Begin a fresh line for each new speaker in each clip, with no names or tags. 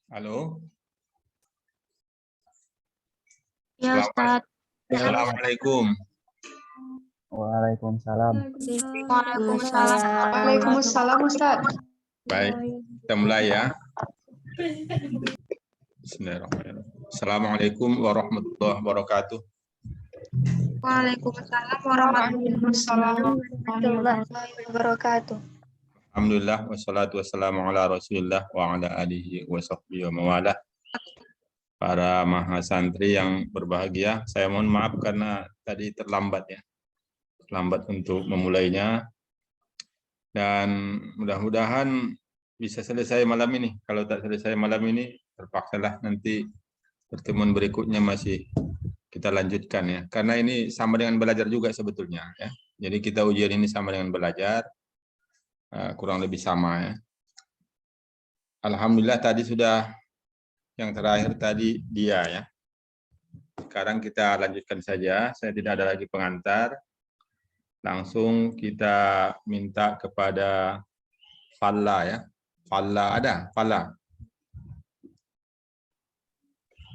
Halo.
Ya, Ustaz.
Assalamualaikum.
Waalaikumsalam.
Waalaikumsalam, Ustaz.
Baik, kita mulai ya. Bismillahirrahmanirrahim. Assalamualaikum warahmatullahi wabarakatuh.
Waalaikumsalam warahmatullahi wabarakatuh.
Alhamdulillah wassalatu wassalamu ala Rasulillah wa ala alihi wa sahbihi wa mawalah. Para mahasantri yang berbahagia, saya mohon maaf karena tadi terlambat ya. Terlambat untuk memulainya. Dan mudah-mudahan bisa selesai malam ini. Kalau tak selesai malam ini, terpaksalah nanti pertemuan berikutnya masih kita lanjutkan ya. Karena ini sama dengan belajar juga sebetulnya ya. Jadi kita ujian ini sama dengan belajar. Kurang lebih sama ya. Alhamdulillah tadi sudah yang terakhir tadi dia ya. Sekarang kita lanjutkan saja. Saya tidak ada lagi pengantar. Langsung kita minta kepada Falla ya. Falla ada? Falla?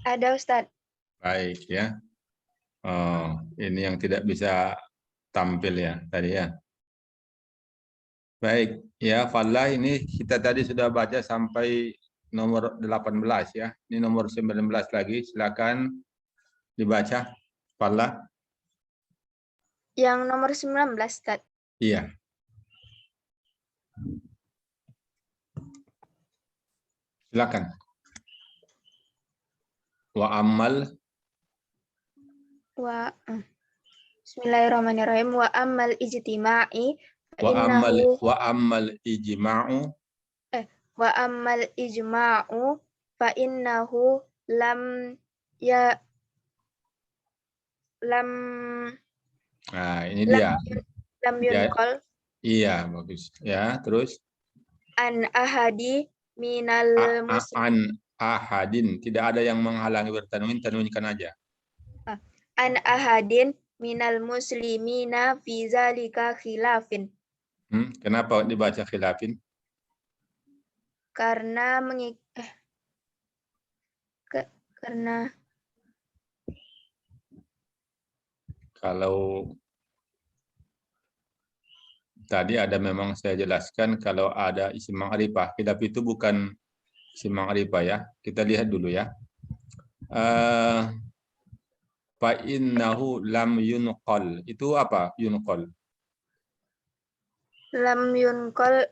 Ada, Ustaz.
Baik ya. Oh, ini yang tidak bisa tampil ya tadi ya. Baik, ya Falla ini kita tadi sudah baca sampai nomor 18 ya. Ini nomor 19 lagi. Silakan dibaca Falla.
Yang nomor 19, Ustaz.
Iya. Silakan. Wa ammal
Bismillahirrahmanirrahim. Wa ammal ijtima'i
wa ammal ijma'u
wa ammal ijma'u fa innahu lam ya lam
Nah, ini dia.
lam yunqal
Iya, bagus. Ya, terus
an ahadi minal
an ahadin, tidak ada yang menghalangi bertanwin, tanwinkan aja.
an ahadin minal muslimina fi zalika khilafin.
Kenapa dibaca khilafin?
Karena karena
kalau tadi ada memang saya jelaskan kalau ada isim ma'rifah, khilaf itu bukan isim ma'rifah ya. Kita lihat dulu ya. Fa innahu lam yunqal. Itu apa? Yunqal.
lam yunqal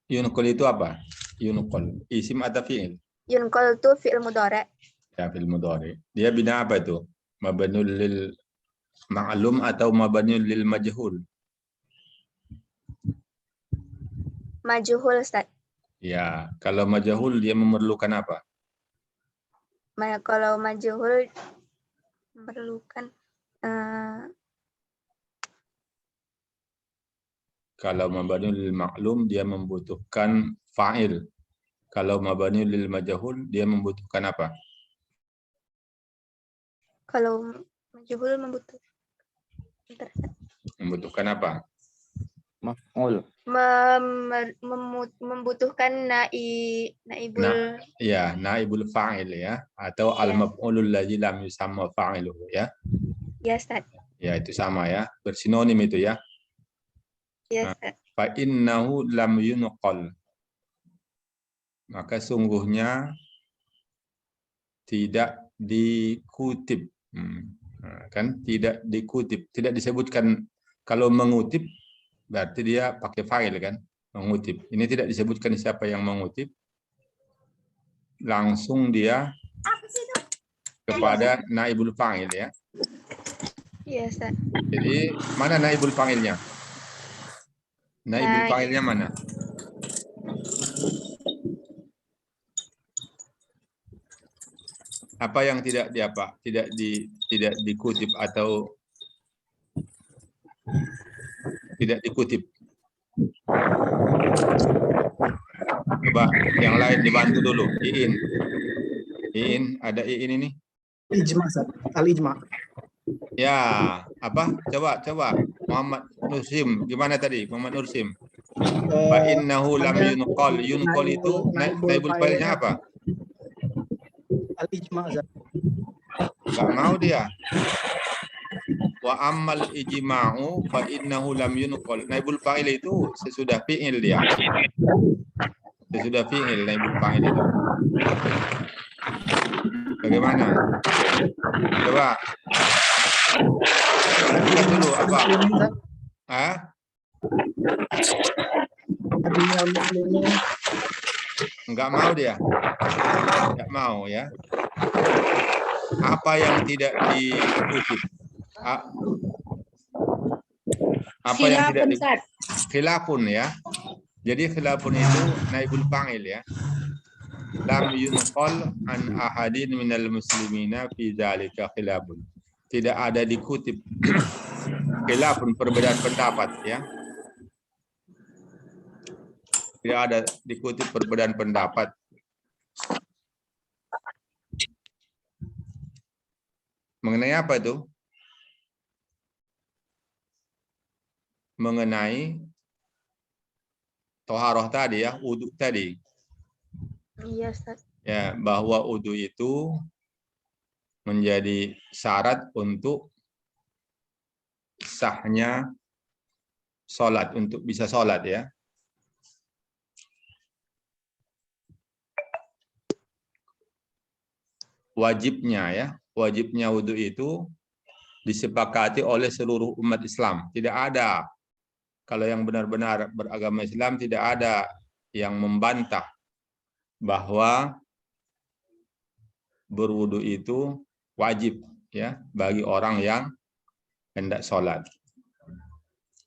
Yunqal itu apa? Yunqal. Isim atau fi'il?
yunqal itu fi'il mudhari'.
Ya, fi'il mudhari'. Dia bina apa itu? Mabniul lil ma'lum atau mabniul lil majhul?
Majhul, Ustaz.
Ya, kalau majhul dia memerlukan apa?
Kalau majhul memerlukan
kalau mabniul lil ma'lum dia membutuhkan fa'il. Kalau mabniul lil majhul dia membutuhkan apa?
kalau majhul
Membutuhkan apa?
Maf'ul.
membutuhkan naibul
Ya, naibul fa'il ya, atau al-maf'ulul ladzi lam yusamma fa'iluhu ya.
ya, Ustaz.
Ya, itu sama ya, bersinonim itu ya.
Ya, Ustaz.
Fa innahu lam yunqal. Maka sungguhnya tidak dikutip. Kan tidak dikutip, tidak disebutkan. Kalau mengutip berarti dia pakai fa'il kan, mengutip. Ini tidak disebutkan siapa yang mengutip. Langsung dia kepada naibul fa'il ya.
Iya, Ustaz.
Jadi mana naibul fa'ilnya? Naibul fa'ilnya mana? Apa yang tidak tidak dikutip atau tidak dikutip? Coba yang lain dibantu dulu. Iin, ada Iin ini?
Ijma, al-ijma.
Ya, apa? Coba. Muhammad Nursim, gimana tadi? Muhammad Nursim. Fa innahu lam yunqal. Yunqal itu naibul fa'ilnya apa?
Al-ijma' Ustaz.
Enggak mau dia. Wa ammal ijma'u fa innahu lam yunqal. Naibul fa'il itu sesudah fi'il dia. Sesudah fi'il naibul fa'il itu. Bagaimana? Coba. Lihat dulu apa?
Muslimin,
Hah?
Adanya muslimin.
Enggak mau dia. Enggak mau ya. Apa yang tidak dikutip? Apa yang tidak dikutip? Khilafun ya. Jadi khilafun itu naibul fa'il ya. Lam yunqal an ahadin minal muslimina fi dzalika khilafun. Tidak ada dikutip khilafun, perbedaan pendapat ya. Tidak ada dikutip perbedaan pendapat. Mengenai apa itu? Mengenai toharoh tadi ya, wudu tadi.
Iya, Ustaz.
Ya, bahwa wudu itu menjadi syarat untuk sahnya sholat, untuk bisa sholat ya. Wajibnya ya, wajibnya wudu itu disepakati oleh seluruh umat Islam. Tidak ada, kalau yang benar-benar beragama Islam, tidak ada yang membantah bahwa berwudu itu wajib ya bagi orang yang hendak sholat.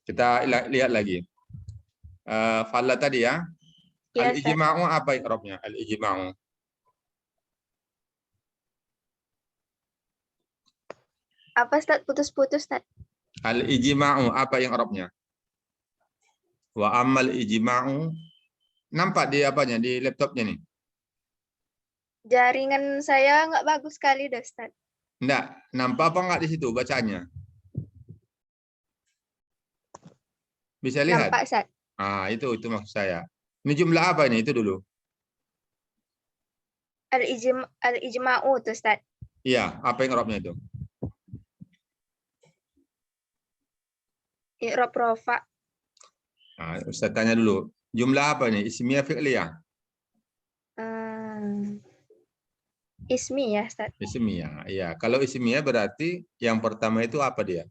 Kita lihat lagi. Falla tadi ya.
Iya,
Al-ijma'u apa ikrabnya? Al-ijma'u.
Apa, Ustaz? Putus-putus, Ustaz.
Al-ijma'u apa yang ikrabnya? Wa ammal ijma'u. Nampak di apanya? Di laptopnya nih?
Jaringan saya nggak bagus sekali, dah, Ustaz.
Enggak. Nampak apa enggak di situ bacanya? Bisa lihat?
Nampak, Ustaz.
Itu maksud saya. Ini jumlah apa ini? Itu dulu.
Al-ijma'u tuh, Ustaz.
Iya, apa yang ikrabnya itu?
I'rab rofa.
Ustaz tanya dulu. Jumlah apa ini? Ismiyah fi'liyah?
Ismi ya, Ustaz.
Ismiyah. Iya, kalau ismiyah berarti yang pertama itu apa dia?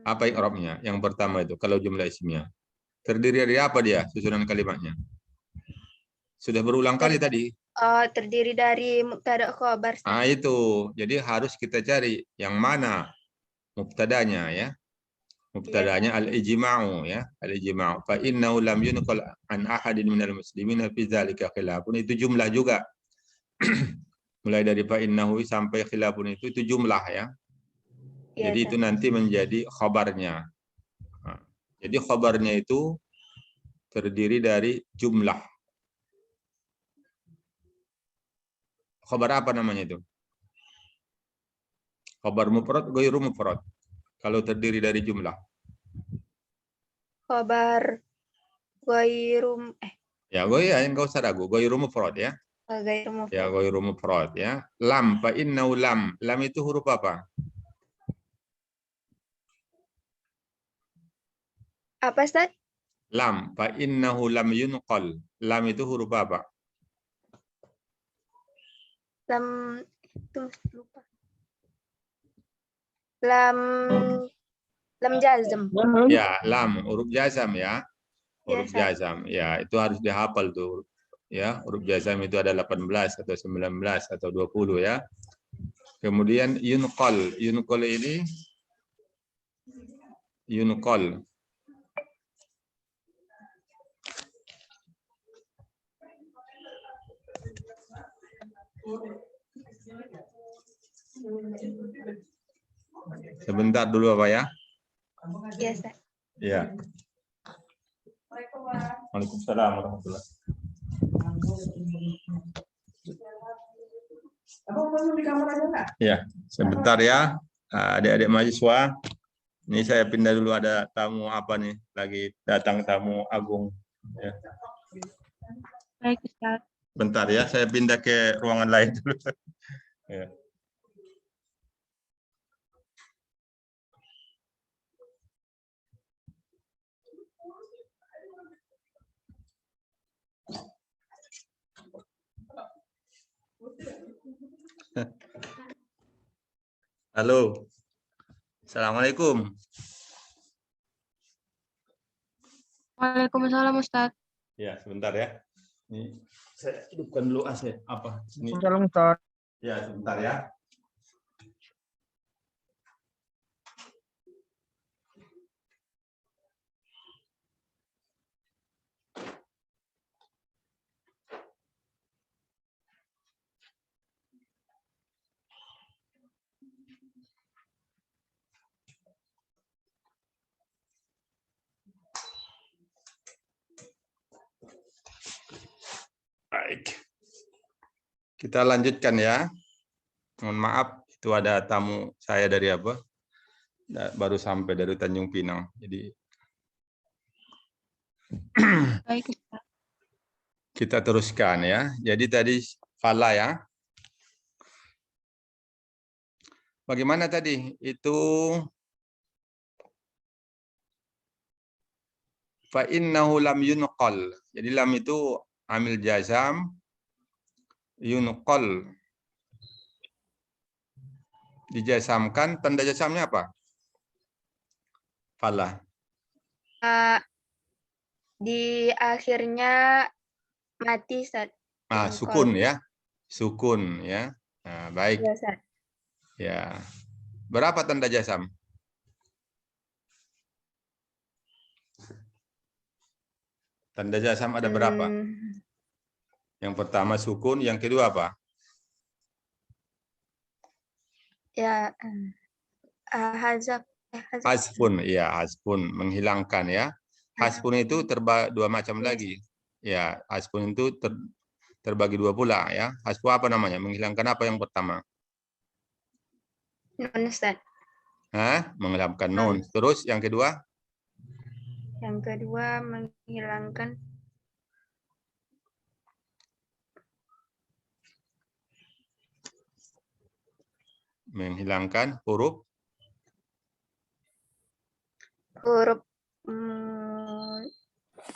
Apa i'rabnya? Yang pertama itu kalau jumlah ismiyah. Terdiri dari apa dia susunan kalimatnya? Sudah berulang kali tadi.
Terdiri dari mubtada khabar.
Itu. Jadi harus kita cari yang mana mubtadanya ya. Mubtadanya al-ijma'u ya. Al-ijma'u. Fa innahu lam yunqal an ahadin minal muslimina fi dzalika khilafun. Itu jumlah juga. Mulai dari fa innahu sampai khilafun itu jumlah ya. Jadi itu nanti menjadi khabarnya. Jadi khabarnya itu terdiri dari jumlah. Khabar apa namanya itu? Khabar mufrad, ghairu mufrad. Kalau terdiri dari jumlah.
Khabar ghairu
Ya, enggak usah ragu. Ghairu mufrad ya.
ghairu mufrad.
Ya, ghairu mufrad ya. Lam, fa innahu lam. Lam itu huruf apa?
Apa, Ustaz?
Lam, fa innahu lam yunqal. Lam itu huruf apa?
Lam itu lupa. Lam jazm.
Ya, lam huruf jazam ya. Huruf
Ya,
jazam. Ya, itu harus dihafal tuh. Ya, huruf jazam itu ada 18 atau 19 atau 20 ya. Kemudian yunqal. Yunqal ini yunqal. Sebentar dulu Bapak ya.
Iya, Ustaz.
Ya. Waalaikumsalam warahmatullahi. Ya, sebentar ya, adik-adik mahasiswa. Ini saya pindah dulu, ada tamu apa nih? Lagi datang tamu agung. Ya.
Baik, Ustaz.
Bentar ya, saya pindah ke ruangan lain dulu. Ya. Halo. Assalamualaikum.
Waalaikumsalam, Ustaz.
Ya, sebentar ya. Ini saya hidupkan dulu AC. Apa? Ini.
Salam Ustaz.
Ya, sebentar ya. Baik. Kita lanjutkan ya. Mohon maaf, itu ada tamu saya dari apa? Baru sampai dari Tanjung Pinang. Jadi
Baik, Ustaz.
kita teruskan ya. Jadi tadi fala ya. Bagaimana tadi? Itu fa innahu lam yunqal. Jadi lam itu amil jazam, yunqal. Dijasamkan, tanda jasamnya apa? Fala.
Di akhirnya mati, Ustaz.
Sukun ya. Sukun ya. Nah, baik.
Ya, Ustaz.
Ya. Berapa tanda jasam? Tanda jasam ada berapa? Yang pertama sukun, yang kedua apa?
Ya, hazaf.
Hasfun, ya hasfun, menghilangkan ya. Hasfun itu dua macam
Yes.
lagi. Ya, hasfun itu terbagi dua pula ya. Hasfu apa namanya? Menghilangkan apa yang pertama?
Nun, Ustaz.
Menghilangkan nun. Terus yang kedua?
Yang kedua menghilangkan
huruf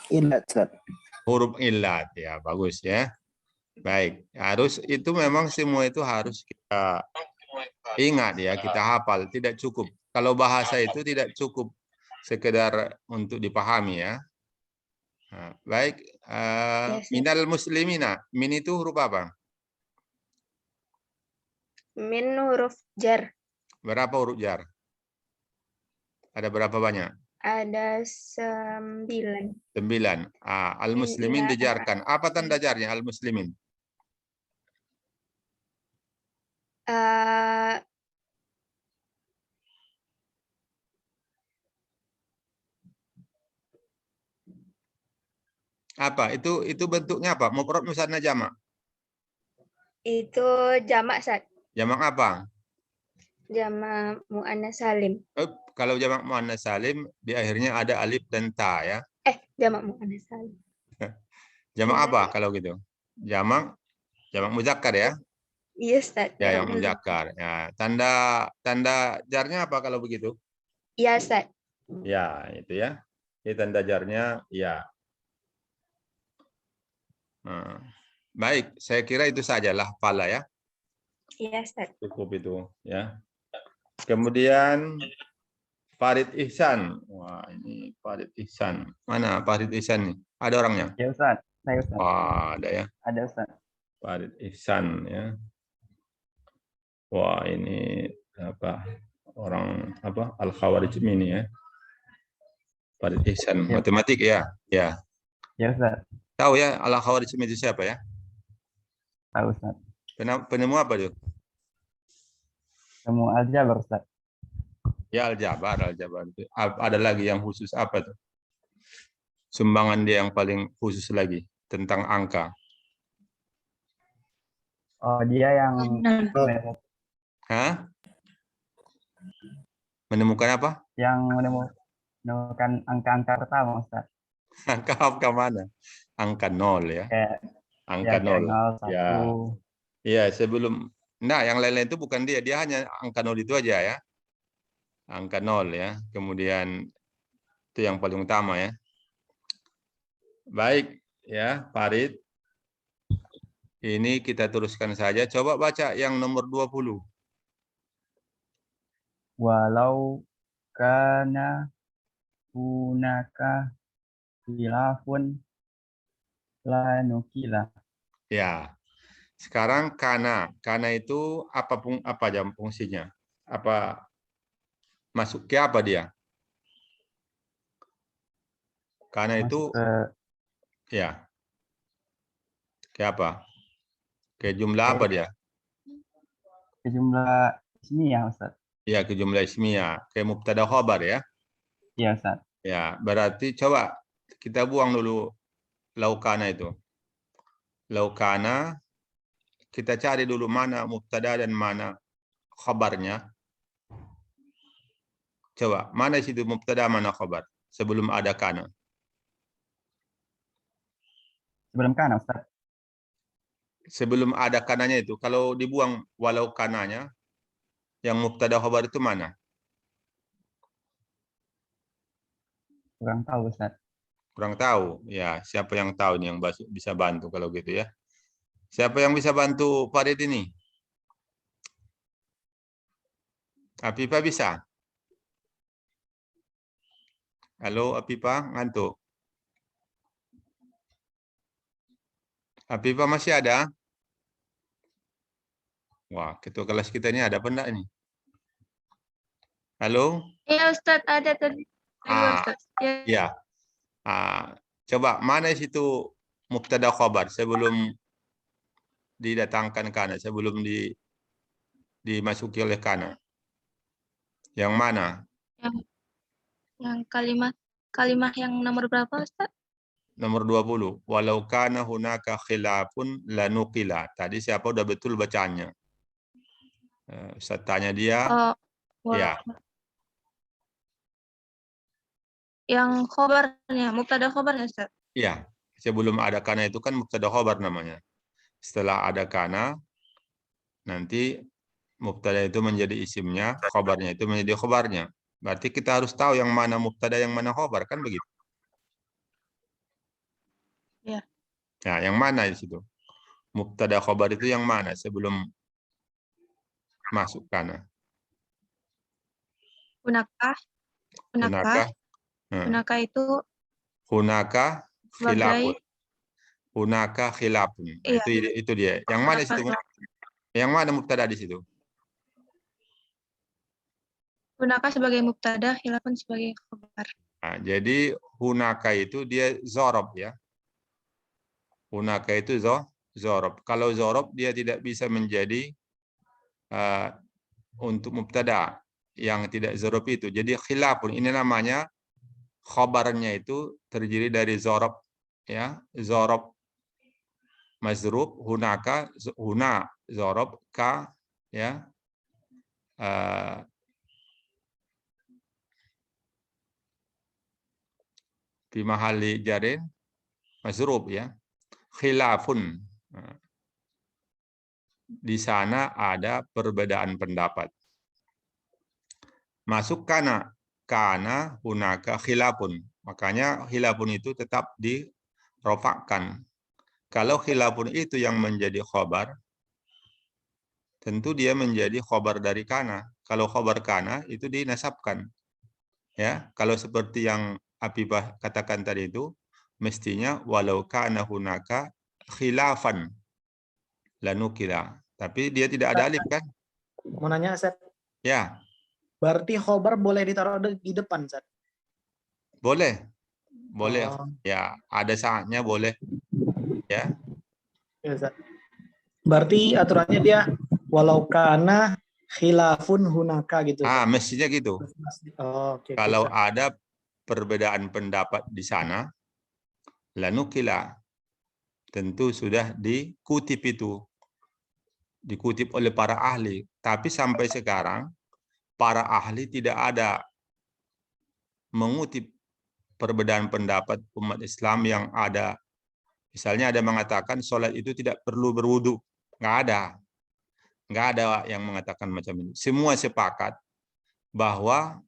Ilat, Ustaz.
huruf illat ya, bagus ya. Baik, harus itu memang semua itu harus kita ingat ya, kita hafal, tidak cukup. Kalau bahasa itu tidak cukup sekedar untuk dipahami ya. Nah, baik, minal muslimina, min itu huruf apa?
min huruf jar.
Berapa huruf jar? Ada berapa banyak?
Ada 9.
9. Al-muslimin
Iya.
dijarkan. Apa tanda jarnya al-muslimin? Apa? Itu bentuknya apa? Mufrad musanna jamak?
Itu jamak, Ustaz.
Jamak apa?
Jamak muannas salim.
Kalau jamak muannas salim di akhirnya ada alif dan ta ya.
Jamak muannas salim.
Jamak apa kalau gitu? Jamak muzakkar ya?
Iya, Ustaz.
Ya, yang muzakkar. Ya, tanda jarnya apa kalau begitu?
Iya, Ustaz.
Ya, itu ya. Ini tanda jarnya ya. Baik, saya kira itu sajalah fala ya.
Iya, Ustaz.
Cukup itu ya. Kemudian Farid Ihsan. Wah, ini Farid Ihsan. Mana Farid Ihsan nih? Ada orangnya?
Ya, Ustaz. Saya, Ustaz.
Wah, ada ya.
Ada, Ustaz.
Farid Ihsan ya. Wah, ini apa? Orang apa? Al-Khawarij ini ya. Farid Ihsan,
Ya.
matematik ya. Ya.
Ya, Ustaz.
Tahu ya Al-Khawarij itu siapa ya?
Tahu, Ustaz.
Penemu apa tuh?
Temu aljabar, Ustaz.
Ya Al-Jabar. Ada lagi yang khusus apa tuh? Sumbangan dia yang paling khusus lagi tentang angka.
Oh, dia yang
Menemukan apa?
Yang menemukan angka-angka pertama, Ustaz.
Angka mana? Angka 0 ya.
Kayak ya
Angka
kayak
0.
0,
Ya.
1.
Ya, sebelum nah yang lain-lain itu bukan dia hanya angka 0 itu aja ya. Angka 0 ya. Kemudian itu yang paling utama ya. Baik ya, Farid. Ini kita teruskan saja. Coba baca yang nomor 20.
Walau kana hunaka khilafun la nukila.
Ya. Sekarang kana. Kana itu apa jam fungsinya? Apa masuk ke apa dia? Kana
Masuk
itu
ke
ya. Ke apa? Ke jumlah apa dia?
jumlah ismi ya, Ustaz.
Ya, ke jumlah ismiyah. Ke mubtada khabar ya.
Iya, Ustaz.
Ya, berarti coba kita buang dulu laukana itu. Laukana, kita cari dulu mana mubtada dan mana khabarnya. Coba, mana situ mubtada, mana khabar? Sebelum ada kana.
Sebelum kana, Ustaz.
Sebelum ada kananya itu, kalau dibuang walau kananya, yang mubtada khabar itu mana?
Kurang tahu, Ustaz.
Kurang tahu. Ya, siapa yang tahu nih yang bisa bantu kalau gitu ya. Siapa yang bisa bantu Farid ini? Apipa bisa? Halo Apipa, ngantuk? Apipa masih ada? Wah, ketua kelas kita ini ada apa enggak ini? Halo?
Iya Ustadz, ada tadi.
Ah,
Ustadz. Ya.
ya. Coba mana situ mubtada khabar sebelum didatangkan kana, sebelum dimasuki oleh kana. Yang mana?
Yang kalimat yang nomor berapa Ustadz?
Nomor 20. Walau kana hunaka khilafun lanukila. Tadi siapa udah betul bacanya? Ustaz tanya dia. Ya.
Yang khobarnya, mubtada khobarnya Ustadz.
Iya. Sebelum ada kana itu kan mubtada khabar namanya. Setelah ada kana, nanti mubtada itu menjadi isimnya, khabarnya itu menjadi khabarnya. Berarti kita harus tahu yang mana mubtada, yang mana khabar, kan begitu?
Ya.
Nah, yang mana di situ? Mubtada khabar itu yang mana sebelum masuk kana?
Hunaka itu
Hunaka khilafun.
sebagai
Hunaka khilafun. Nah,
iya.
itu dia. Yang mana situ? Yang mana mubtada di situ?
Hunaka sebagai mubtada, khilafun sebagai khabar.
Nah, jadi hunaka itu dia zorob ya. Hunaka itu zorob. Kalau zorob dia tidak bisa menjadi untuk mubtada yang tidak zorob itu. Jadi khilafun ini namanya khabarnya itu terdiri dari zorob ya, zorob mazrub, hunaka, huna zorob, ka ya, fi mahalli jarin mazrub ya, khilafun. Di sana ada perbedaan pendapat. Masuk kana hunaka khilafun. Makanya khilafun itu tetap dirofakkan. Kalau khilafun itu yang menjadi khobar, tentu dia menjadi khobar dari kana. Kalau khobar kana itu dinasabkan. Ya, kalau seperti yang Apibah katakan tadi itu, mestinya walau kana hunaka khilafan lanukila. Tapi dia tidak ada alif kan?
Mau nanya, Ustaz.
Ya.
Berarti khobar boleh ditaruh di depan, Ustaz?
Boleh. Boleh.
Oh.
Ya, ada saatnya boleh. Ya.
Ya, Ustaz. Berarti aturannya dia walau kana khilafun hunaka gitu.
Mestinya gitu.
Oh, okay,
kalau
Ustaz.
ada perbedaan pendapat di sana, lanukila. Tentu sudah dikutip itu. Dikutip oleh para ahli. Tapi sampai sekarang, para ahli tidak ada mengutip perbedaan pendapat umat Islam yang ada. Misalnya ada mengatakan sholat itu tidak perlu berwudu. Nggak ada. Nggak ada yang mengatakan macam ini. Semua sepakat bahwa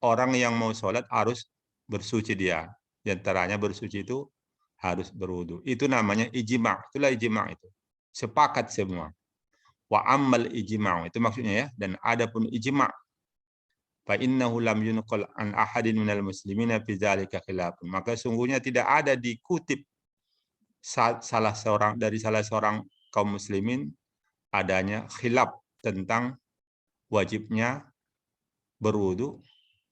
orang yang mau sholat harus bersuci dia. Di antaranya bersuci itu harus berwudu. Itu namanya ijma'. Itulah ijma' itu. Sepakat semua. Wa ammal ijma'. Itu maksudnya ya. Dan adapun ijma'. Fa innahu lam yunqal an ahadin minal muslimina fi dzalika khilafun. Maka sungguhnya tidak ada dikutip salah seorang kaum muslimin adanya khilaf tentang wajibnya berwudu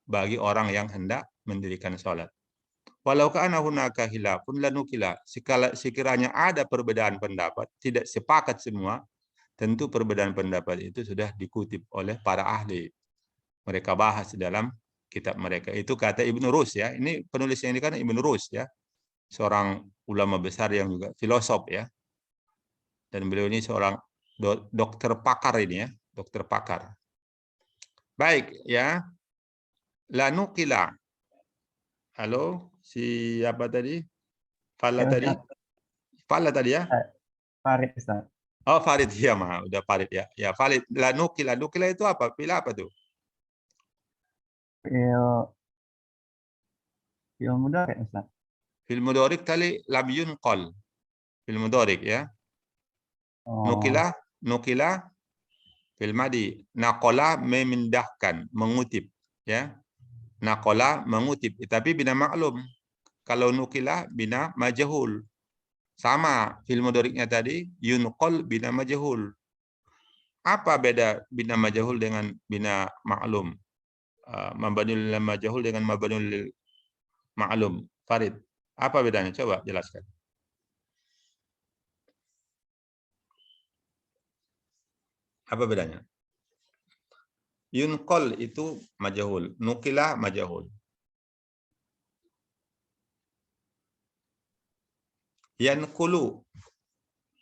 bagi orang yang hendak mendirikan sholat. Walau kana hunaka khilafun lanukila. Sekiranya ada perbedaan pendapat, tidak sepakat semua, tentu perbedaan pendapat itu sudah dikutip oleh para ahli. Mereka bahas dalam kitab mereka. Itu kata Ibnu Rus ya. Ini penulisnya ini kan Ibnu Rus ya. Seorang ulama besar yang juga filosof ya. Dan beliau ini seorang dokter pakar ini ya. Dokter pakar. Baik ya. Lanukila. Halo, siapa tadi? Fala
Ya,
tadi?
Ustaz.
Fala tadi ya?
Farid, Ustaz.
Oh, Farid ya, udah Farid ya. Ya, Farid. Lanukila. Nukila itu apa? Pilih apa tuh?
Fi'il mudhari, Ustaz.
Fil mudhari tadi lam yunqal. Fil mudhari ya.
Oh,
Nukila fil madi. Naqala memindahkan, mengutip ya. Naqala mengutip, tapi bina maklum. Kalau nukila bina majhul. Sama fil mudhari'nya tadi yunqal bina majhul. Apa beda bina majhul dengan bina maklum? Mabniul lil majhul dengan mabniul lil ma'lum. Farid, apa bedanya? Coba jelaskan. Apa bedanya? Yunqal itu majhul, nukila majhul. Yanqulu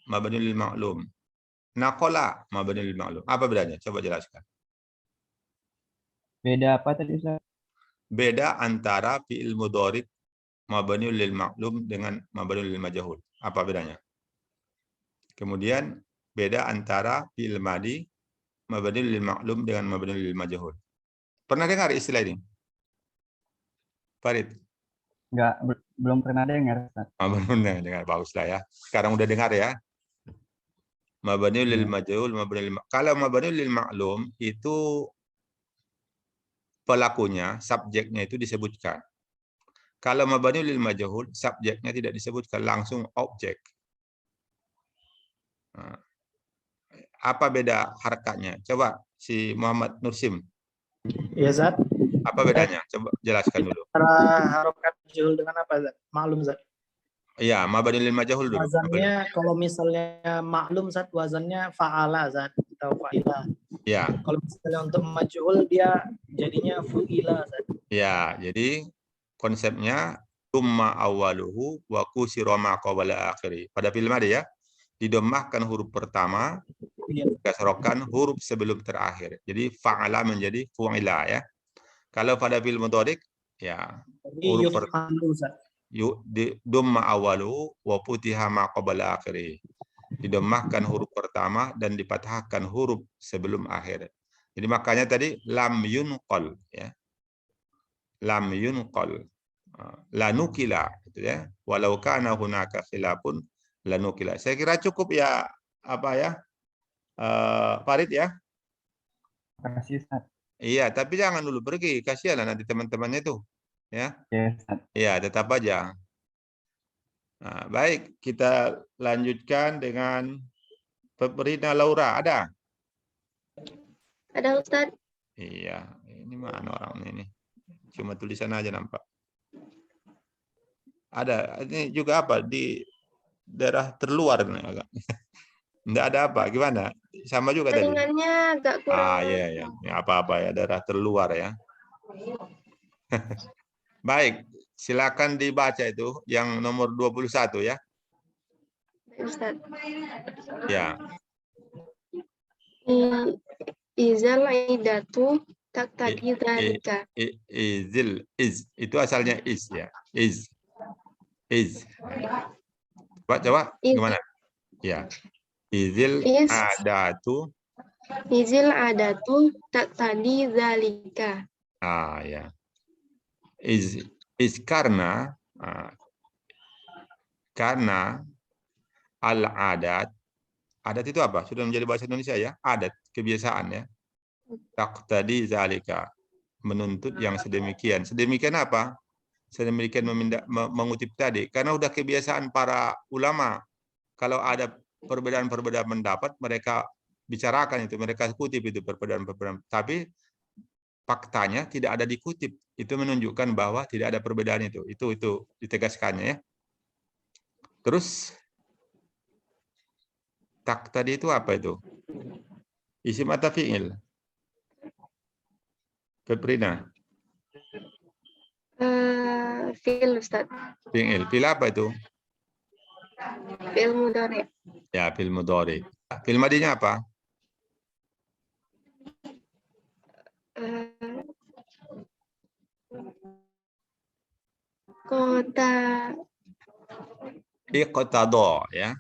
mabniul lil ma'lum. Naqala mabniul lil ma'lum. Apa bedanya? Coba jelaskan.
beda apa tadi, Ustaz?
Beda antara fi'il mudhari mabniul lil ma'lum dengan mabniul lil majhul. Apa bedanya? Kemudian beda antara fi'il madi mabniul lil ma'lum dengan mabniul lil majhul. Pernah dengar istilah ini? Farid?
Enggak, belum pernah dengar, Ustaz.
Belum dengar. Bagus lah ya. Sekarang udah dengar ya. Mabniul lil
Ya.
majhul, kalau mabniul lil ma'lum itu pelakunya, subjeknya itu disebutkan. Kalau mabniul lil majhul, subjeknya tidak disebutkan, langsung objek. Nah, apa beda harakatnya? Coba si Muhammad Nursim.
Ya, Zat.
Apa bedanya? Coba jelaskan dulu.
Antara harokat majhul dengan apa, Zat? Maklum, Zat.
Iya, mabniul lil majhul dulu.
Wazannya kalau misalnya maklum, Zat, wazannya fa'ala, Zat, atau fa'ila.
Ya.
Kalau misalnya untuk majhul dia jadinya fu'ila, Zat.
Ya, jadi konsepnya summa awaluhu wa kusira ma qabla akhiri. Pada film ada ya, didomahkan huruf pertama, dikasrokan huruf sebelum terakhir. Jadi fa'ala menjadi fu'ila ya. Kalau pada film mudhari ya huruf domma awaluhu wa putiha ma qabla akhiri. Didomahkan huruf pertama dan dipatahkan huruf sebelum akhir. Jadi makanya tadi lam yunqal ya. Lam yunqal. Lanukila gitu ya. Walau kana hunaka khilafun lanukila. Saya kira cukup ya apa ya? Farid ya.
Terima kasih, Ustaz.
Iya, tapi jangan dulu pergi, kasihan nanti teman-temannya itu. Ya.
Ya, Ustaz.
Iya, tetap aja. Nah, baik, kita lanjutkan dengan Peperina Laura. Ada?
Ada, Ustaz.
Iya, ini mana orang ini? Cuma tulisan aja nampak. Ada. Ini juga apa? Di daerah terluar nih agak. Enggak ada apa? Gimana? Sama juga tadi.
Jaringannya agak kurang.
Iya, ya. Ya, apa-apa ya, daerah terluar ya. Baik, silakan dibaca itu yang nomor 21 ya.
Ustaz.
Ya.
Izal idatu taqtadi dzalika.
Izil, itu asalnya is ya. Is. Coba
Iz.
gimana? Ya. Izil
Is.
adatu.
Izil adatu taqtadi dzalika.
Ya. Is karena al-adat. Adat itu apa? Sudah menjadi bahasa Indonesia ya. Adat, kebiasaan ya. Taqtadi zalika. Menuntut yang sedemikian. Sedemikian apa? Sedemikian mengutip tadi. Karena udah kebiasaan para ulama. Kalau ada perbedaan-perbedaan pendapat, mereka bicarakan itu. Mereka kutip itu perbedaan-perbedaan. Tapi faktanya tidak ada dikutip. Itu menunjukkan bahwa tidak ada perbedaan itu. Itu ditegaskannya ya. Terus tak tadi itu apa itu? Isim atau fi'il? Febrina.
Fi'il Ustaz.
Fi'il. Fi'il apa itu?
Fi'il mudhari.
Ya, fi'il mudhari. Fi'il madinya apa?
Kota.
Iqtado ya.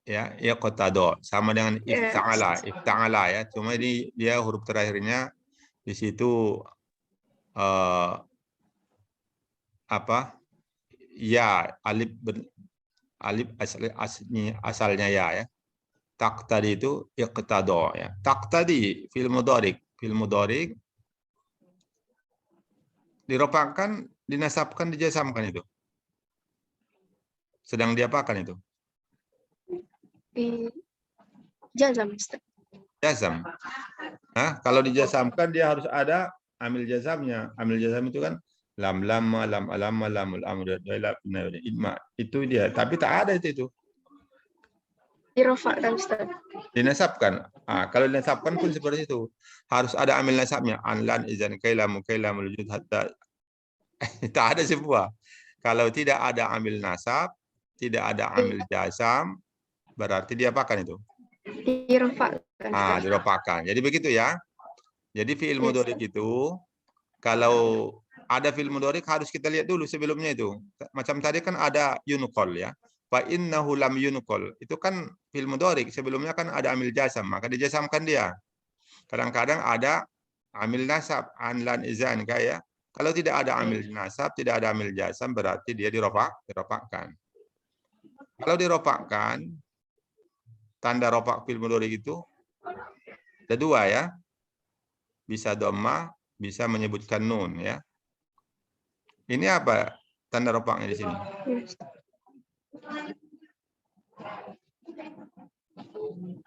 Ya, iqtado sama dengan ifta'ala ya. Cuma ini dia huruf terakhirnya di situ apa? Ya, alif asalnya ya. Taqtadi itu iqtado ya. Taqtadi fil mudhari. Fil mudhari dirofakkan, dinasabkan, dijasamkan itu. Sedang diapakan itu?
Jazam Ustaz.
Jazam. Nah, kalau dijasamkan dia harus ada amil jazamnya. Amil jazam itu kan lam lamma, lam alamma, lamul amr, idma. Itu dia. Tapi tak ada itu.
Dirofakkan Ustaz.
Dinasabkan. Kalau dinasabkan pun seperti itu. Harus ada amil nasabnya. Anlan, izan, kailamu, kailamul wujud, hatta. Tak ada semua. Kalau tidak ada amil nasab, tidak ada amil jazam, berarti diapakan itu?
Dirofakkan.
Dirofakkan. Jadi begitu ya. Jadi fi'il mudhari itu kalau ada fi'il mudhari harus kita lihat dulu sebelumnya itu. Macam tadi kan ada yunqal ya. Fa innahu lam yunqal. Itu kan fi'il mudhari, sebelumnya kan ada amil jazam, maka dijasamkan dia. Kadang-kadang ada amil nasab, anlan, izan kayak. Kalau tidak ada amil nasab, tidak ada amil jazam, berarti dia dirofakkan. Kalau dirofakkan, tanda rofak fi'il mudhari itu ada dua ya. Bisa dhamma, bisa menyebutkan nun ya. Ini apa tanda rofaknya di sini?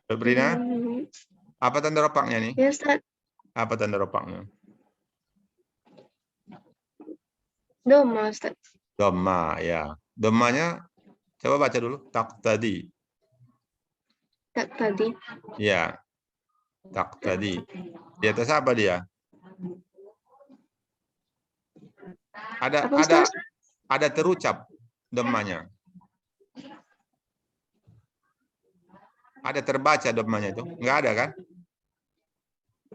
Febrina, apa tanda rofaknya nih?
Ya Ustaz.
Apa tanda rofaknya?
Dhamma Ustaz.
Dhamma ya. Dhammanya coba baca dulu. Taqtadi.
Taqtadi.
Ya. Taqtadi. Di atas apa dia? Ada terucap dhammanya. Ada terbaca dhammanya itu? Enggak ada kan?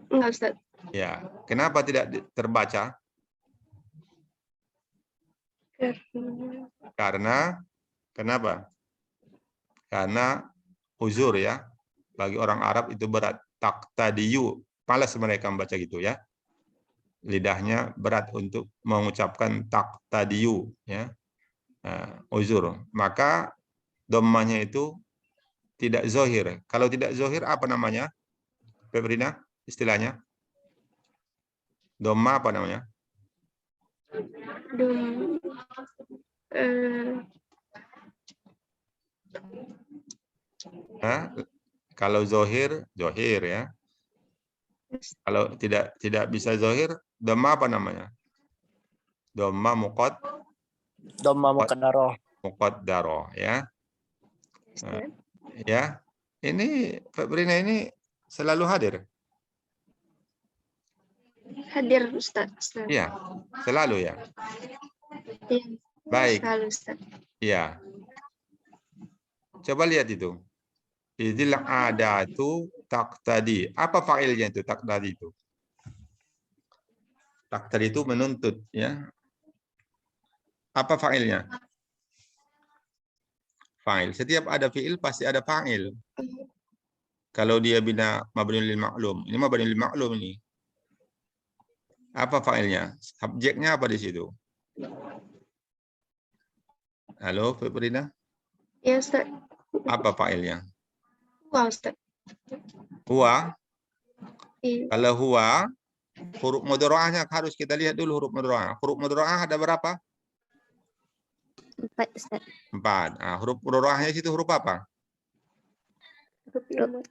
Enggak Ustaz.
Ya. Kenapa tidak terbaca? Karena kenapa? Karena uzur ya. Bagi orang Arab itu berat. Taqtadiyu. Malas mereka membaca gitu ya. Lidahnya berat untuk mengucapkan taqtadiyu ya. Uzur. Maka dhammanya itu tidak zohir. Kalau tidak zohir apa namanya? Febrina istilahnya? Dhamma apa namanya? Kalau zohir ya. Kalau tidak bisa zohir, dhamma apa namanya? Dhamma muqaddaroh ya. Ya. Ini Febrina ini selalu hadir.
Hadir Ustaz.
Iya, selalu ya.
Iya.
Baik.
Selalu Ustaz.
Iya. Coba lihat itu. Idil adatu taqtadi. Apa failnya itu taqtadi itu? Taqtadi itu menuntut, ya. Apa fa'ilnya? Fa'il. Setiap ada fi'il pasti ada fa'il. Kalau dia bina mabni lil ma'lum. Ini mabni lil ma'lum ini. Apa fa'ilnya? Subjeknya apa di situ? Halo, Febrina?
Ya, Ustaz.
Apa fa'ilnya?
Wah, Ustaz.
Huwa.
Iya.
Kalau huwa, huruf mudhara'ahnya harus kita lihat dulu huruf mudhara'ah. Huruf mudhara'ah ada berapa?
4 Ustaz.
4. Huruf mudhara'ahnya situ huruf apa?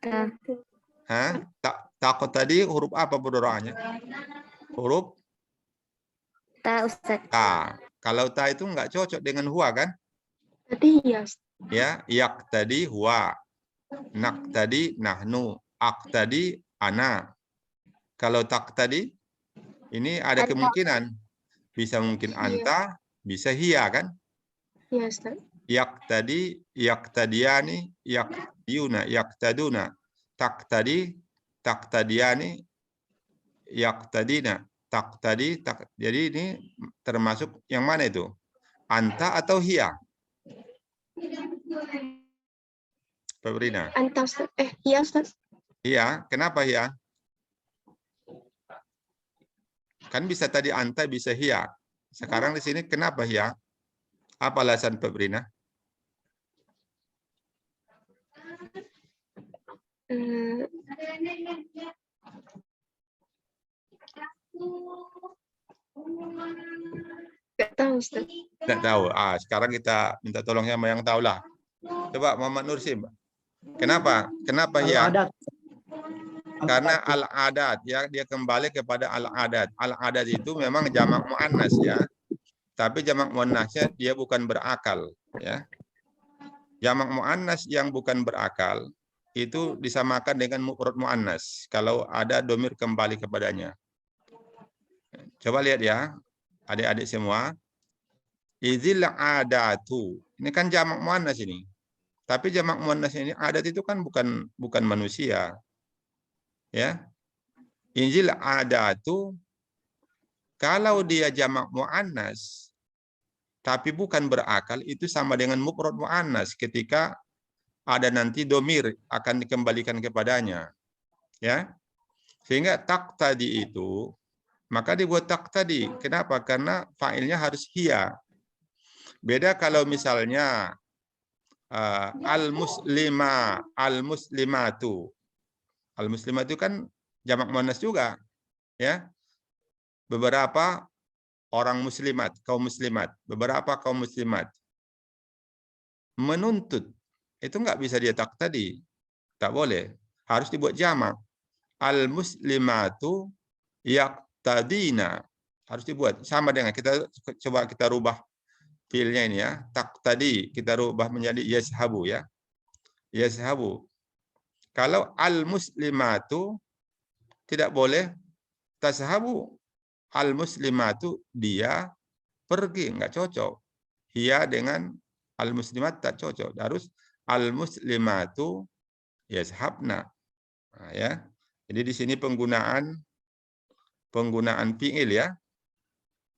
Ta.
Hah? Takut tadi huruf apa mudhara'ahnya? Huruf
Ta Ustaz.
ta. Kalau ta itu enggak cocok dengan huwa kan?
Tadi ya, Ustaz.
Ya, yak tadi huwa. Nak tadi nahnu. Ak tadi ana. Kalau tak tadi, ini ada
Anta.
kemungkinan. Bisa mungkin anta, bisa hiya kan?
Iya, Ustaz.
Yak tadi, yak tadiani, yak yuna, yak taduna. Tak tadi, tak tadiani, yak tadina. Tak tadi, tak. Jadi ini termasuk yang mana itu? Anta atau hiya? Febrina.
Anta, Ustaz. Iya, Ustaz.
Hiya, kenapa hiya? Kan bisa tadi anta, bisa hiya. Sekarang di sini kenapa hiya? Apa alasan Febrina?
Nggak tahu, Ustaz.
Tidak tahu. Sekarang kita minta tolong sama yang tahu lah. Coba Muhammad Nursi. Kenapa? Kenapa hiya?
Al-adat.
Karena al-adat, ya, dia kembali kepada al-adat. Al-adat itu memang jamak muannas ya. Tapi jamak muannasnya dia bukan berakal, ya. Jamak muannas yang bukan berakal itu disamakan dengan mufrad muannas kalau ada domir kembali kepadanya. Coba lihat ya, adik-adik semua. Izil adatu. Ini kan jamak muannas ini. Tapi jamak muannas ini adat itu kan bukan manusia. Ya. Injil adatu kalau dia jamak muannas tapi bukan berakal itu sama dengan mufrad muannas ketika ada nanti domir akan dikembalikan kepadanya. Ya. Sehingga tak tadi itu maka dibuat tak tadi. Kenapa? Karena fa'ilnya harus hiya. Beda kalau misalnya al-muslima, al-muslimatu. Al-muslimatu kan jamak muannas juga, ya. Beberapa orang muslimat, kaum muslimat, beberapa kaum muslimat. Menuntut itu nggak bisa dia tak tadi. Tak boleh. Harus dibuat jamak. Al-muslimatu yaqtadina. Harus dibuat sama dengan kita coba kita rubah fiilnya ini ya. Tak tadi kita rubah menjadi yashabu ya. Yashabu. Kalau al-muslimatu tidak boleh tashabu. Al-muslimatu dia pergi, enggak cocok. Hiya dengan al-muslimat tak cocok. Harus al-muslimatu yashabna. Nah, ya. Jadi di sini penggunaan fiil ya.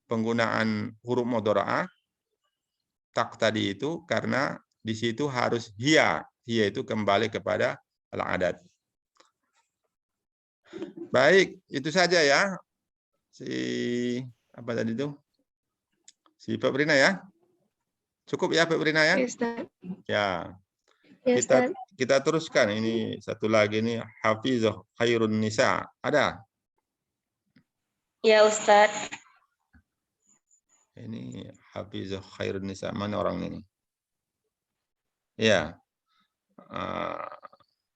Penggunaan huruf mudhara'ah tak tadi itu karena di situ harus hiya. Hiya itu kembali kepada al-adat. Baik, itu saja ya. Apa tadi itu? Si Febrina ya. Cukup ya Febrina ya?
Iya, Ustaz.
Ya.
Iya, Ustaz.
Kita teruskan ini satu lagi nih Hafizah Khairun Nisa. Ada?
Ya Ustaz.
Ini Hafizah Khairun Nisa. Mana orang ini? Iya.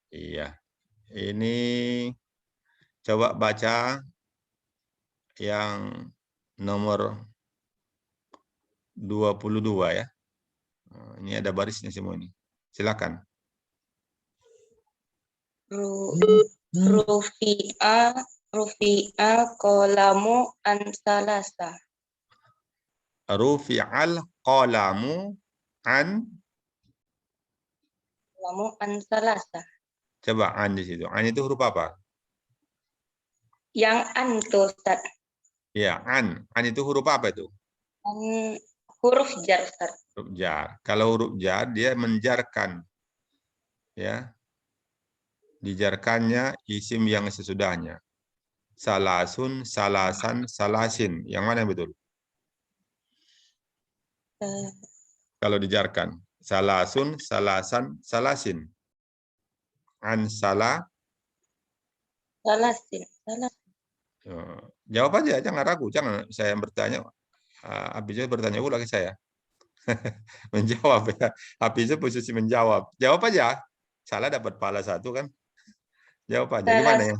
Iya. Ini coba baca yang nomor 22 ya. Ini ada barisnya semua ini. Silakan.
Rufi'a qalamu an salasa.
Rufi'al qalamu an
Salasa.
coba an di situ. An itu huruf apa?
Yang an itu Ustaz.
Ya, an. An itu huruf apa itu?
An huruf jar Ustaz.
Huruf jar. Kalau huruf jar dia menjarkan, ya, dijarkannya isim yang sesudahnya. Salasun, salasan, salasin. Yang mana yang betul?
Eh,
Kalau dijarkan. Salasun, salasan, salasin. An salah.
Salasin. Salas.
Jawab aja, jangan ragu. Jangan saya bertanya. Habis itu bertanya ulang ke saya. Menjawab ya. Habis itu posisi menjawab. Jawab aja. Salah dapat pahala 1 kan. Jawab aja. Gimana ya?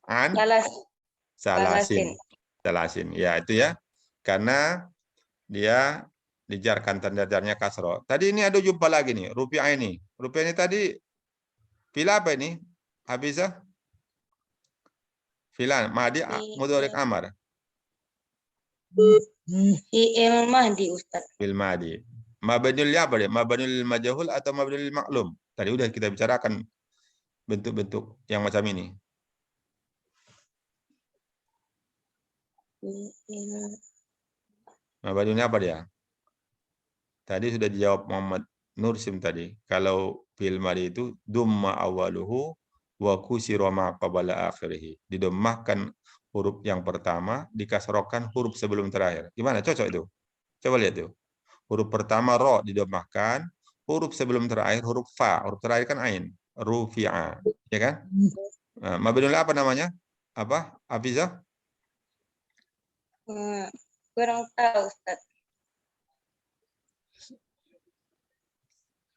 An
Salas.
salasin. Salasin. Ya itu ya. Karena dia dijarkan tanda-tandanya kasroh. Tadi ini ada jumpa lagi nih. Rupiah ini. Rupiah ini tadi fil apa ini? Habisah? Filan. Madi mudhorik amar.
Fi'il mahdi Ustaz.
Fil madi. Mabniul apa dia? Mabniul majhul atau mabniul maklum? Tadi udah kita bicarakan bentuk-bentuk yang macam ini.
Fi'il.
Mabniulnya apa dia? Tadi sudah dijawab Muhammad Nursim tadi. Kalau fil madi itu dumma awaluhu wa kusira ma qabla akhirih. Didommahkan huruf yang pertama, dikasrohkan huruf sebelum terakhir. Gimana? Cocok itu? Coba lihat tuh. Huruf pertama ro didommahkan, huruf sebelum terakhir huruf fa, huruf terakhir kan ain, rufi'a, ya kan? Nah, mabniul apa namanya? Apa? Hafizah?
Kurang tahu Ustaz.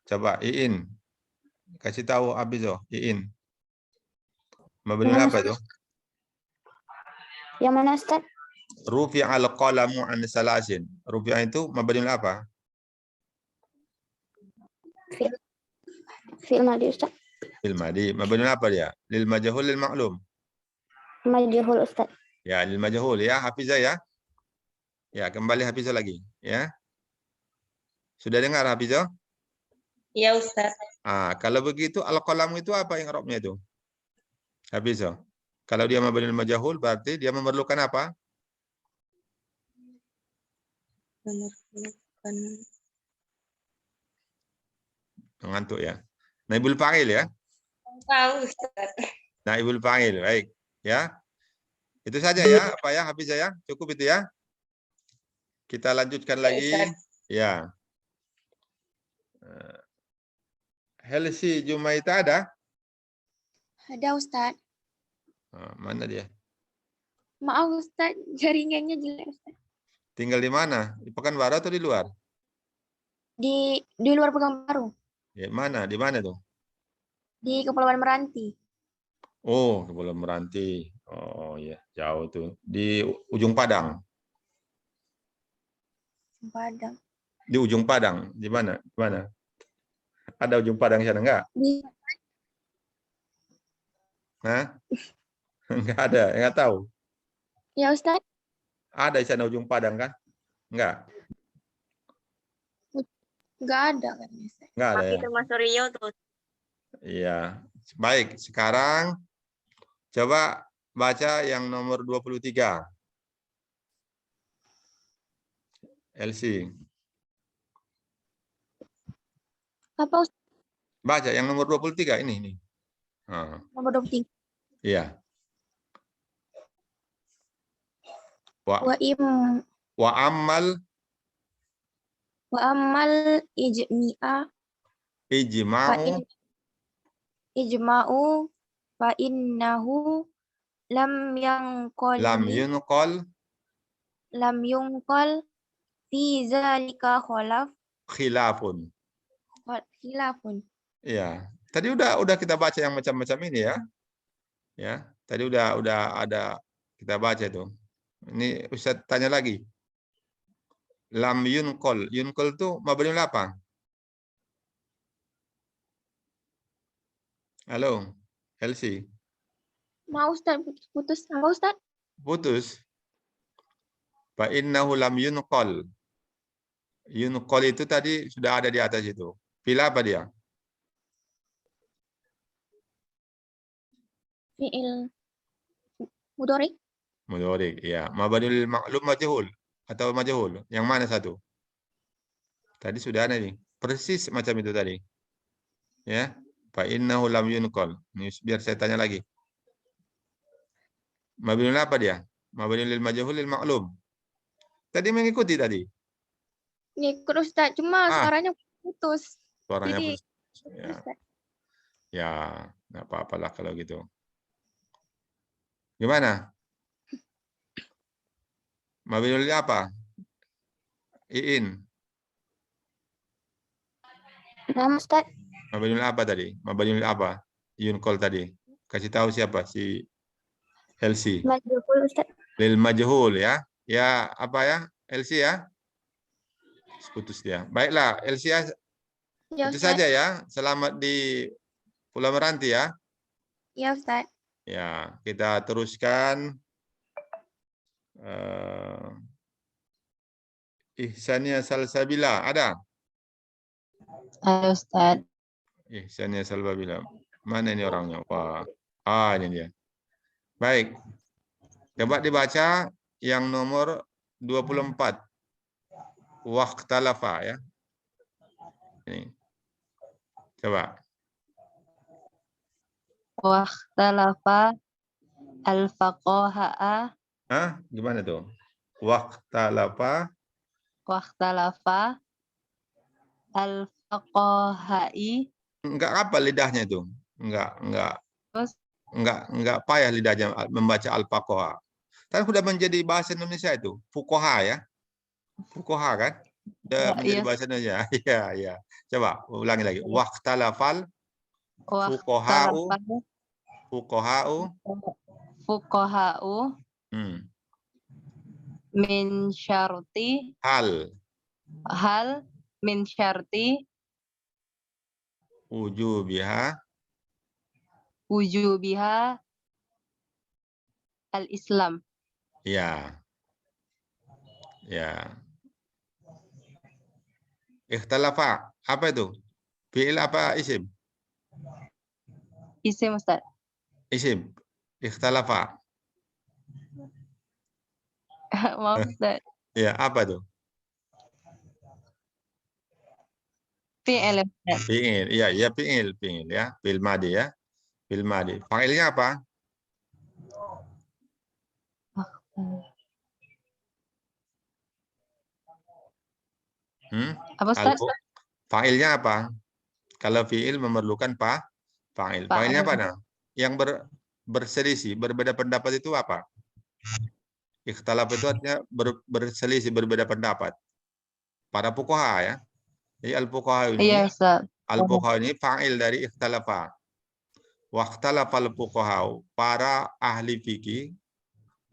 Coba Iin. Kasih tahu Hafizah, Iin. Mabniul apa itu?
Yang mana Ustaz?
Rufi'al qalamu an salasin. Rufi'a itu mabniul apa?
Fi'il madhi Ustaz.
Fil madi. Mabniul apa dia? Lil majhul lil maklum.
Majhul Ustaz.
Ya, lil majhul ya, Hafizah ya. Ya, kembali Hafizah lagi, ya. Sudah dengar Hafizah?
Ya Ustaz.
Kalau begitu al-qalam itu apa yang i'rabnya itu? Hafizah. Kalau dia mabniul majhul berarti dia memerlukan apa?
Memerlukan
Ngantuk ya. Naibul fa'il ya.
tahu Ustaz.
Naibul fa'il, baik. Ya. Itu saja ya, apa ya Hafizah ya? Cukup itu ya. Kita lanjutkan
Ya,
lagi.
Ustaz.
Ya. Helsi Jumaita ada?
Ada Ustaz.
Mana dia?
Maaf Ustaz, jaringannya jelek Ustaz.
Tinggal di mana? Di Pekanbaru atau di luar?
Di luar Pekanbaru,
Ya, mana? Di mana tuh?
di Kepulauan Meranti.
Oh, Kepulauan Meranti. Oh ya, jauh tuh. Di ujung Padang.
Padang.
Di ujung Padang. Di mana? Di mana? Ada ujung Padang di sana enggak?
Di
Hah? Enggak ada, enggak tahu.
Ya Ustaz,
Ada di sana ujung Padang kan? Enggak.
nggak ada kan Ustaz.
Enggak ada ya.
termasuk Rio tuh.
Iya. Baik, sekarang coba baca yang nomor 23. LC.
Apa Ustaz?
Baca yang nomor 23 ini.
Nomor 23.
Iya.
Wa
Ammal
ijmi'a
ijma'u
ijma'u fa innahu lam yunqal fi zalika
khilafun.
khilafun.
Iya. Tadi udah kita baca yang macam-macam ini ya. Ya, tadi udah ada kita baca tuh. Ini Ustaz tanya lagi. Lam yunqal. Yunqal itu mabniul apa? Halo, Elsie.
Mau Ustaz putus apa Ustaz?
Putus. Fa innahu lam yunqal. Yunqal itu tadi sudah ada di atas itu. Fil apa dia?
Fi'il mudhari.
Mudhari, ya. Mabni lil ma'lum majhul atau majhul? Yang mana satu? Tadi sudah ada nih. Persis macam itu tadi. Ya. Fa innahu lam yunqal. Ini biar saya tanya lagi. Mabni apa dia? Mabni lil majhul lil ma'lum. Tadi mengikuti tadi.
Ngikut Ustaz, cuma
Ah.
suaranya putus.
Suaranya
Jadi,
putus. Ya,
Ustaz.
ya, nggak apa-apalah kalau gitu. Gimana? Mabni lil apa? Iin.
Nama Ustaz,
Mabni lil apa tadi? Mabni lil apa? Yunqal tadi. Kasih tahu siapa si Elsie.
Majhul Ustaz.
Lil majhul ya. Ya, apa ya? Elsie ya. Putus dia. Baiklah, Elsie ya,
Ya
itu
Ustaz.
saja ya. Selamat di Pulau Meranti ya.
Ya Ustaz.
Ya, kita teruskan. Ihsania Salsabila ada?
Halo Ustaz.
Ihsania Salsabila. Mana ini orangnya? Wah, ini dia. Baik. Coba dibaca yang nomor 24. Waqtalafa ya. Ini. Coba.
Wakhtalafa al-faqaha'a.
Gimana tuh? Waqtalafa
Al-faqaha'i.
enggak apa lidahnya itu?
Terus
Enggak payah lidahnya membaca al-faqaha. Kan sudah menjadi bahasa Indonesia itu, fuqaha ya. Fuqaha kan? Sudah menjadi
iya,
bahasa Indonesia. Iya, iya. Coba ulangi lagi. Waqtalafal fuqaha'u
wakhtalafa
fuqaha'u
fuqaha'u min syarti
hal
min syarti
wujubiha
wujubiha al-Islam.
ya. Ya. Ikhtalafa apa itu? Fi'il apa isim?
Isim Ustaz.
Isim. Ikhtalafa.
Maaf Ustaz.
Ya, apa itu?
Fi'il Ustaz.
Fi'il. Iya, iya fi'il ya. Fi'il madi ya. Fi'il madi. Fa'ilnya apa?
Apa Ustaz?
Fa'ilnya apa? Kalau fi'il memerlukan fa'il. Fa'ilnya apa nah? Yang berselisih, berbeda pendapat itu apa? Ikhtilaf itu artinya berselisih, berbeda pendapat. Para fuqaha ya. Jadi al-fuqaha ini,
Iya Ustaz.
al-fuqaha ini fa'il dari ikhtalafa. Waqtalafal fuqaha, para ahli fikih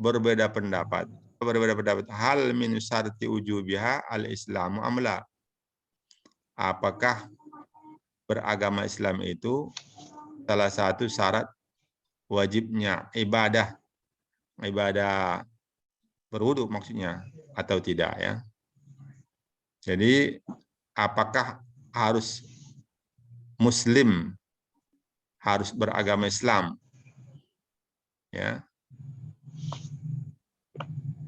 berbeda pendapat. Hal min syarti ujubiha al-islamu amla. Apakah beragama Islam itu salah satu syarat wajibnya ibadah berwudu maksudnya atau tidak ya. Jadi apakah harus muslim harus beragama Islam ya.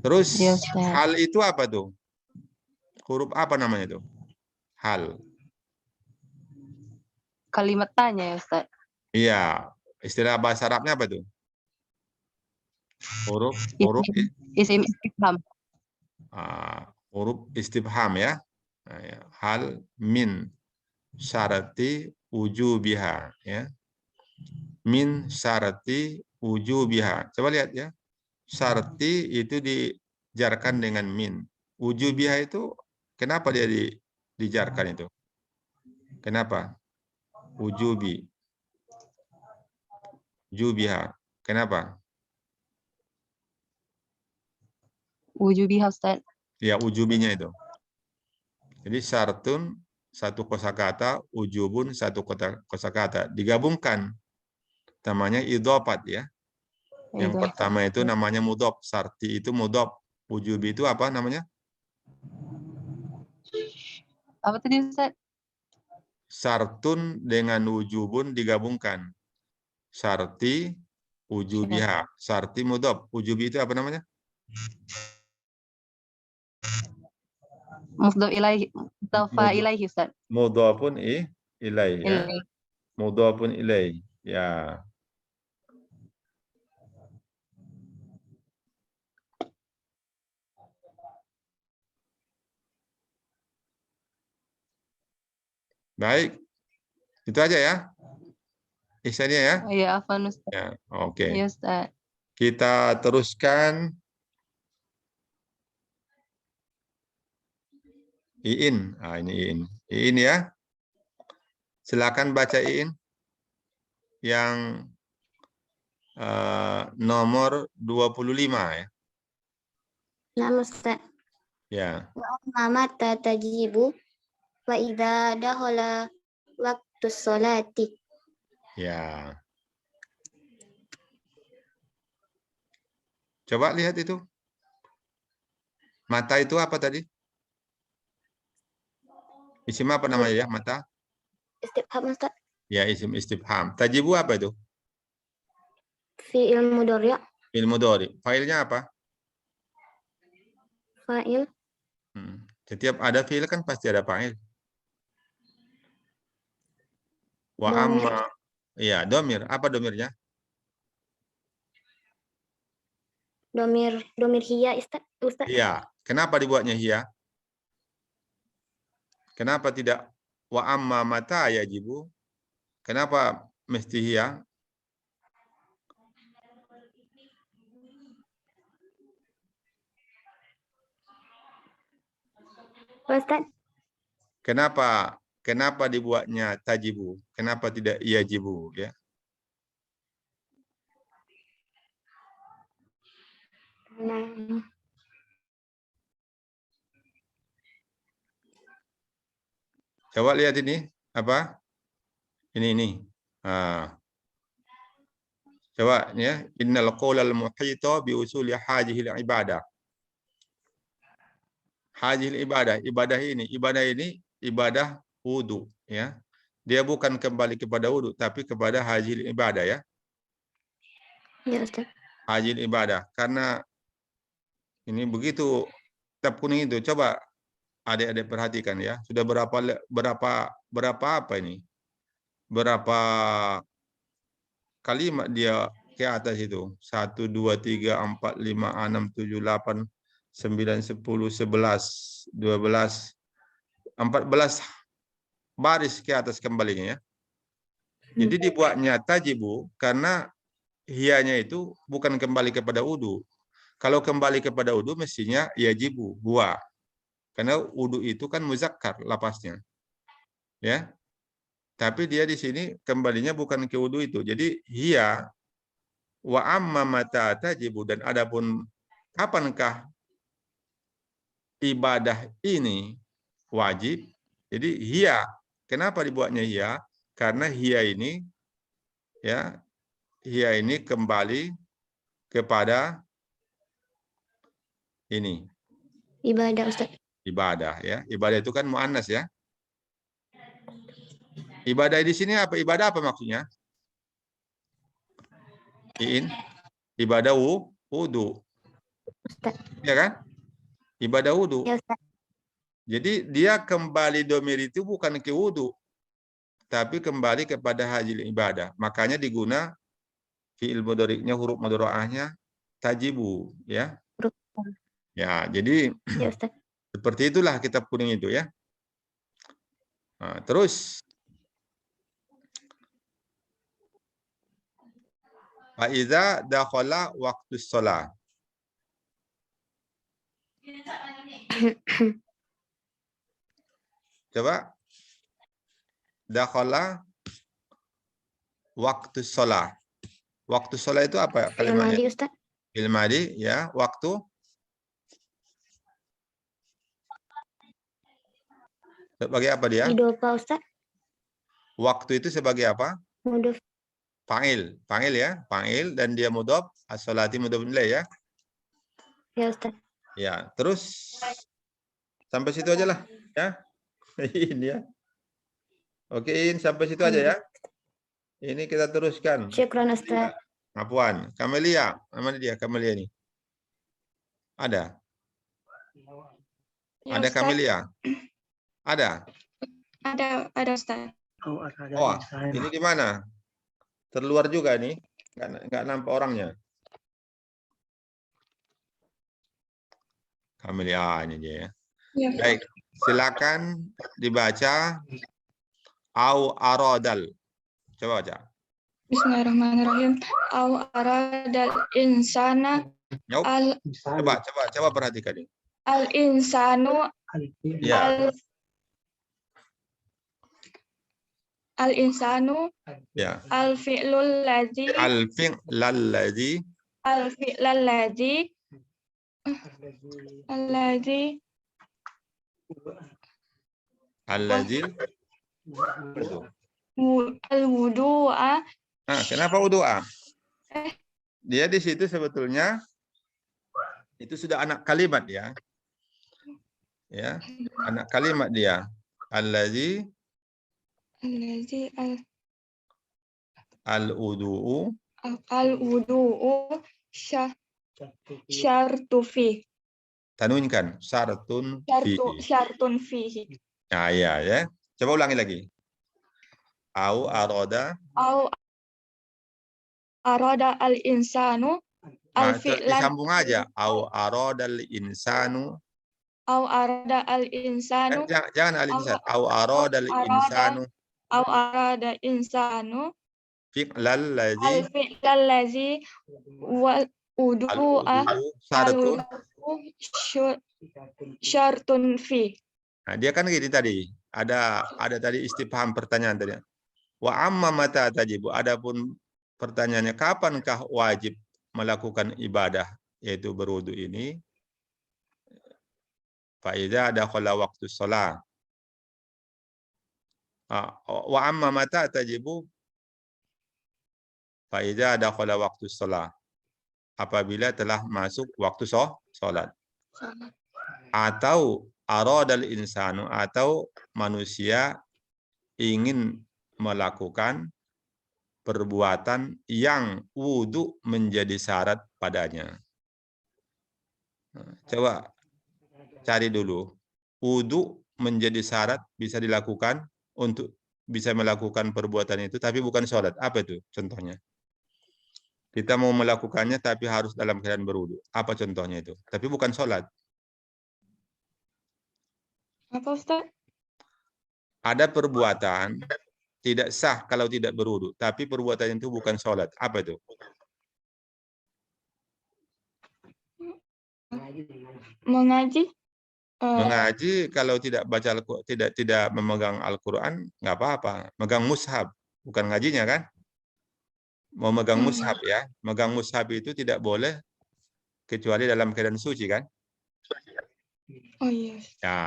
Terus
Iya, Ustaz.
hal itu apa tuh? Huruf apa namanya tuh? Hal.
Kalimat tanya ya Ustaz.
Iya, istilah bahasa Arabnya apa tuh? Huruf
Isim istifham.
huruf istifham ya. Nah, ya. Hal min syarati wujubiha ya. Min syarati wujubiha. Coba lihat ya. Syarti itu dijarkan dengan min. Wujubiha itu kenapa dia dijarkan itu? Kenapa? Wujubi. Wujubiha. Kenapa?
Wujubiha Ustaz.
Ya, ujubinya itu. Jadi syartun satu kosakata, ujubun satu kosakata. Digabungkan. Namanya idhofat ya. Yang
Idhofat.
pertama itu namanya mudhof. Syarti itu mudhof. Ujubi itu apa namanya?
Apa tadi Ustaz?
Syartun dengan ujubun digabungkan. Syarti, Ujubiha. Sarti mudhof. Ujubi itu apa namanya?
Mudhof ilaihi. Mudhofa ilaihi Ustaz.
Mudhofun ilaih ya.
Ilaihi.
Mudhofun ilaih. Ya. Baik. Itu aja ya. Ihsannya ya.
Oh, iya, afwan Ustaz.
Ya, oke.
Iya Ustaz.
Kita teruskan. Iin. Ah, ini Iin. Iin ya. Silakan baca Iin. Yang nomor 25 ya.
Nah, Ustaz.
Ya.
Mama tajibu wa idza dakhala waktu sholati.
Ya. Coba lihat itu. Mata itu apa tadi? Isim apa namanya ya? Mata?
Istifham Ustaz.
Ya, isim istifham. Tajibu apa itu?
Fi'il mudhari'.
Ilmu dori. Failnya apa?
Fa'il.
Setiap ada fiil kan pasti ada fa'il. Wa
Domir.
amma. Iya, domir. Apa domirnya?
Domir hiya Ustaz.
Iya. Kenapa dibuatnya hiya? Kenapa tidak wa amma mata yajibu? Kenapa mesti hiya?
Ustaz.
Kenapa dibuatnya tajibu? Kenapa tidak yajibu ya?
Nah,
Coba lihat ini apa? Ini. Ah. Coba ya, innal qaulal muhita bi usuli hajihil ibadah. Hajihil ibadah, ibadah ini ibadah wudu ya. Dia bukan kembali kepada wudu tapi kepada hajihil ibadah ya.
ya Ustaz.
Hajihil ibadah karena ini begitu kitab kuning itu, coba adik-adik perhatikan ya. Sudah berapa apa ini? Berapa kalimat dia ke atas itu? 1, 2, 3, 4, 5, 6, 7, 8, 9, 10, 11, 12, 14 baris ke atas kembalinya ya. Jadi dibuatnya tajibu karena hiyanya itu bukan kembali kepada wudu. Kalau kembali kepada wudu mestinya yajibu, huwa. Karena wudu itu kan muzakkar lapasnya. Ya. Tapi dia di sini kembalinya bukan ke wudu itu. Jadi hiya wa amma mata tajibu, dan adapun kapankah ibadah ini wajib. Jadi hiya, kenapa dibuatnya hiya? Karena hiya ini ya, hiya ini kembali kepada ini.
Ibadah Ustaz.
Ibadah ya. Ibadah itu kan muannas ya. Ibadah di sini apa? Ibadah apa maksudnya? Ibadah wudu.
Ustaz.
Ya kan? Ibadah wudu.
Ya Ustaz.
Jadi dia kembali domir itu bukan ke wudu, tapi kembali kepada hajil ibadah. Makanya diguna fi'il mudhari'nya, huruf mudhari'ahnya tajibu ya. Ya, jadi
Ya Ustaz.
seperti itulah kitab kuning itu ya. Nah, terus Faiza dakhala waktu sholat. Coba. Dakhala waktu sholat. Waktu sholat itu apa kalimatnya?
Ilmadi Ustaz.
Ilmadi ya, waktu. Sebagai apa dia?
Idopa Ustaz.
Waktu itu sebagai apa?
Mudhof.
Fa'il. Fa'il ya, fa'il, dan dia mudhof, as-sholati mudhof ilaih ya.
Ya Ustaz.
Ya, terus sampai situ aja lah ya. Ini ya. Oke, sampai situ aja ya. Ini kita teruskan.
Syukran Ustaz.
Afwan. Kamelia. Mana dia Kamelia ini? Ada?
Ya,
Ada
Ustaz.
Kamelia? Ada?
Ada Ustaz.
Au arada
Oh,
insan.
ini di mana? Terluar juga nih. Nggak nampak orangnya. Kamelia ini dia ya.
Ya.
Baik, silakan dibaca au aradal. Coba baca.
Bismillahirrahmanirrahim. Au aradal insana
Nope. Coba perhatikan ini.
al insanu
Ya,
al insanu
ya.
al fi'lul ladzi
Al-fi'lalladzi
al fi'lal ladzi alladzi
alladzi
al wudu'a.
kenapa wudu'a?
Eh.
Dia di situ sebetulnya itu sudah anak kalimat ya. Ya, anak kalimat dia. Alladzi al-wudu'u
al wudu'u syartu fi
tanwinkan syartun fi.
syartun fihi.
Nah, ya. Coba ulangi lagi. Au arada.
Au arada al insanu al fi'lan.
Disambung aja. Au aradal insanu.
Au arada al insanu.
Jangan al insan. Au aradal insanu.
Au arada insanu
Fi'lal ladzi
al fi'lal ladzi wal wudu'a
syartun.
syartun fi.
Nah, dia kan gini tadi. Ada tadi istifham pertanyaan tadi. Wa amma mata tajibu. Adapun pertanyaannya kapankah wajib melakukan ibadah yaitu berwudu ini? Fa idza dakhala waktu shalah. Wa amma mata tajibu fa idza dakhala waktu shalah. Apabila telah masuk waktu sholat. Atau aradal insanu, atau manusia ingin melakukan perbuatan yang wudu menjadi syarat padanya. Coba cari dulu. Wudu menjadi syarat bisa dilakukan untuk bisa melakukan perbuatan itu, tapi bukan sholat. Apa itu contohnya? Kita mau melakukannya tapi harus dalam keadaan berwudu. Apa contohnya itu? Tapi bukan sholat.
Apa Ustaz?
Ada perbuatan tidak sah kalau tidak berwudu, tapi perbuatan itu bukan sholat. Apa itu?
Mengaji.
Mengaji kalau tidak baca tidak memegang Al-Qur'an nggak apa-apa. Megang mushaf, bukan ngajinya kan? Mau megang mushaf ya. Megang mushaf itu tidak boleh kecuali dalam keadaan suci kan?
Oh iya.
Ya.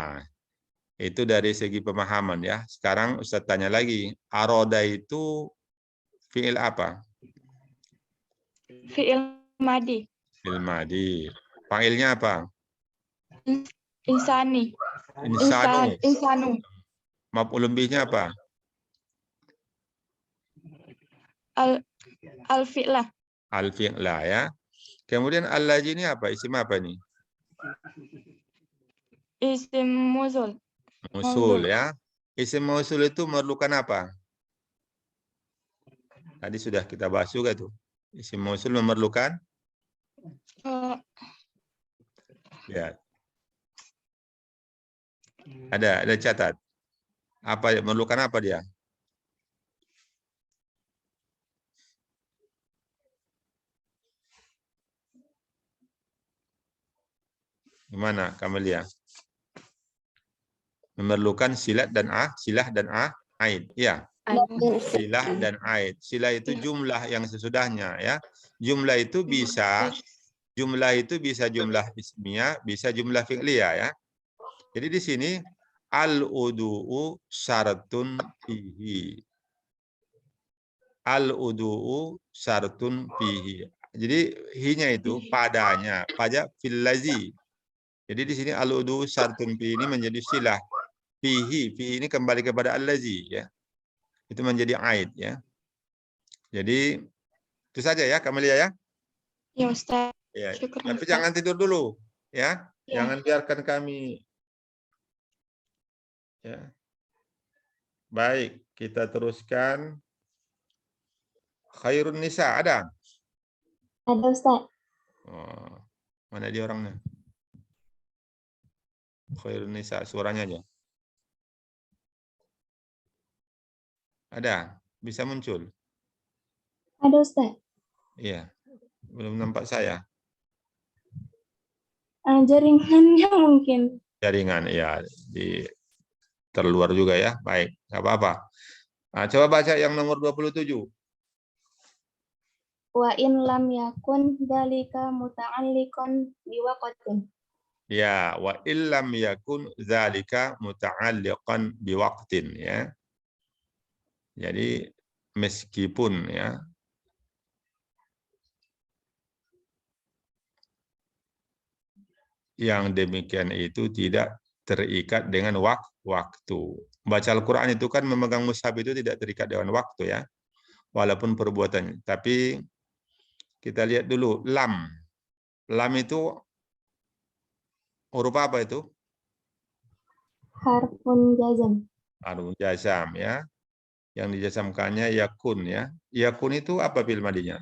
Itu dari segi pemahaman ya. Sekarang Ustaz tanya lagi, aroda itu fi'il apa?
Fi'il madi.
Fi'il madi. Fa'ilnya apa?
Insani.
Insanu.
Insanu.
Maf'ul bihnya apa?
Al-fi'lah.
Al-fi'lah ya. Kemudian al-ladzi ini apa? Isim apa nih?
Isim mausul.
Mausul ya. Isim mausul itu memerlukan apa? Tadi sudah kita bahas juga tuh. Isim mausul memerlukan ya. Ada catat. Apa memerlukan apa dia? Gimana Kamelia? Memerlukan silah dan aid. Ya. Silah dan aid. Silah itu jumlah yang sesudahnya ya. Jumlah itu bisa jumlah ismiyah, bisa jumlah fi'liyah ya. Jadi di sini al-udu'u syaratun fihi. Al-udu'u syaratun fihi. Jadi hinya itu padanya, pada fil ladzi. Jadi di sini al-udu'u syaratun fihi ini menjadi silah. Fihi ini kembali kepada al-ladzi ya. Itu menjadi aid ya. Jadi Itu saja ya, Kamelia ya.
Ya Ustaz.
Ya.
Syukur,
Tapi
Ustaz.
jangan tidur dulu, ya.
Ya.
Jangan biarkan kami. Ya. Baik, kita teruskan. Khairun Nisa ada?
Ada Ustaz.
Oh, mana dia orangnya? Khairun Nisa, suaranya aja. Ada? Bisa muncul?
Ada Ustaz.
Iya. Belum nampak saya.
Jaringannya mungkin.
Jaringan, ya. Di terluar juga ya. Baik, nggak apa-apa. Nah, coba baca yang nomor 27.
Wa in lam yakun dzalika muta'alliqan biwaqtin.
Ya, wa illam yakun dzalika muta'alliqan biwaqtin ya. Jadi meskipun ya yang demikian itu tidak terikat dengan waktu. Baca Al-Quran itu kan memegang mushaf itu tidak terikat dengan waktu ya. Walaupun perbuatannya. Tapi kita lihat dulu lam. Lam itu huruf apa itu?
Harfun jazam.
Harfun jazam ya. Yang dijasamkannya yakun ya. Yakun itu apa fi'il madinya?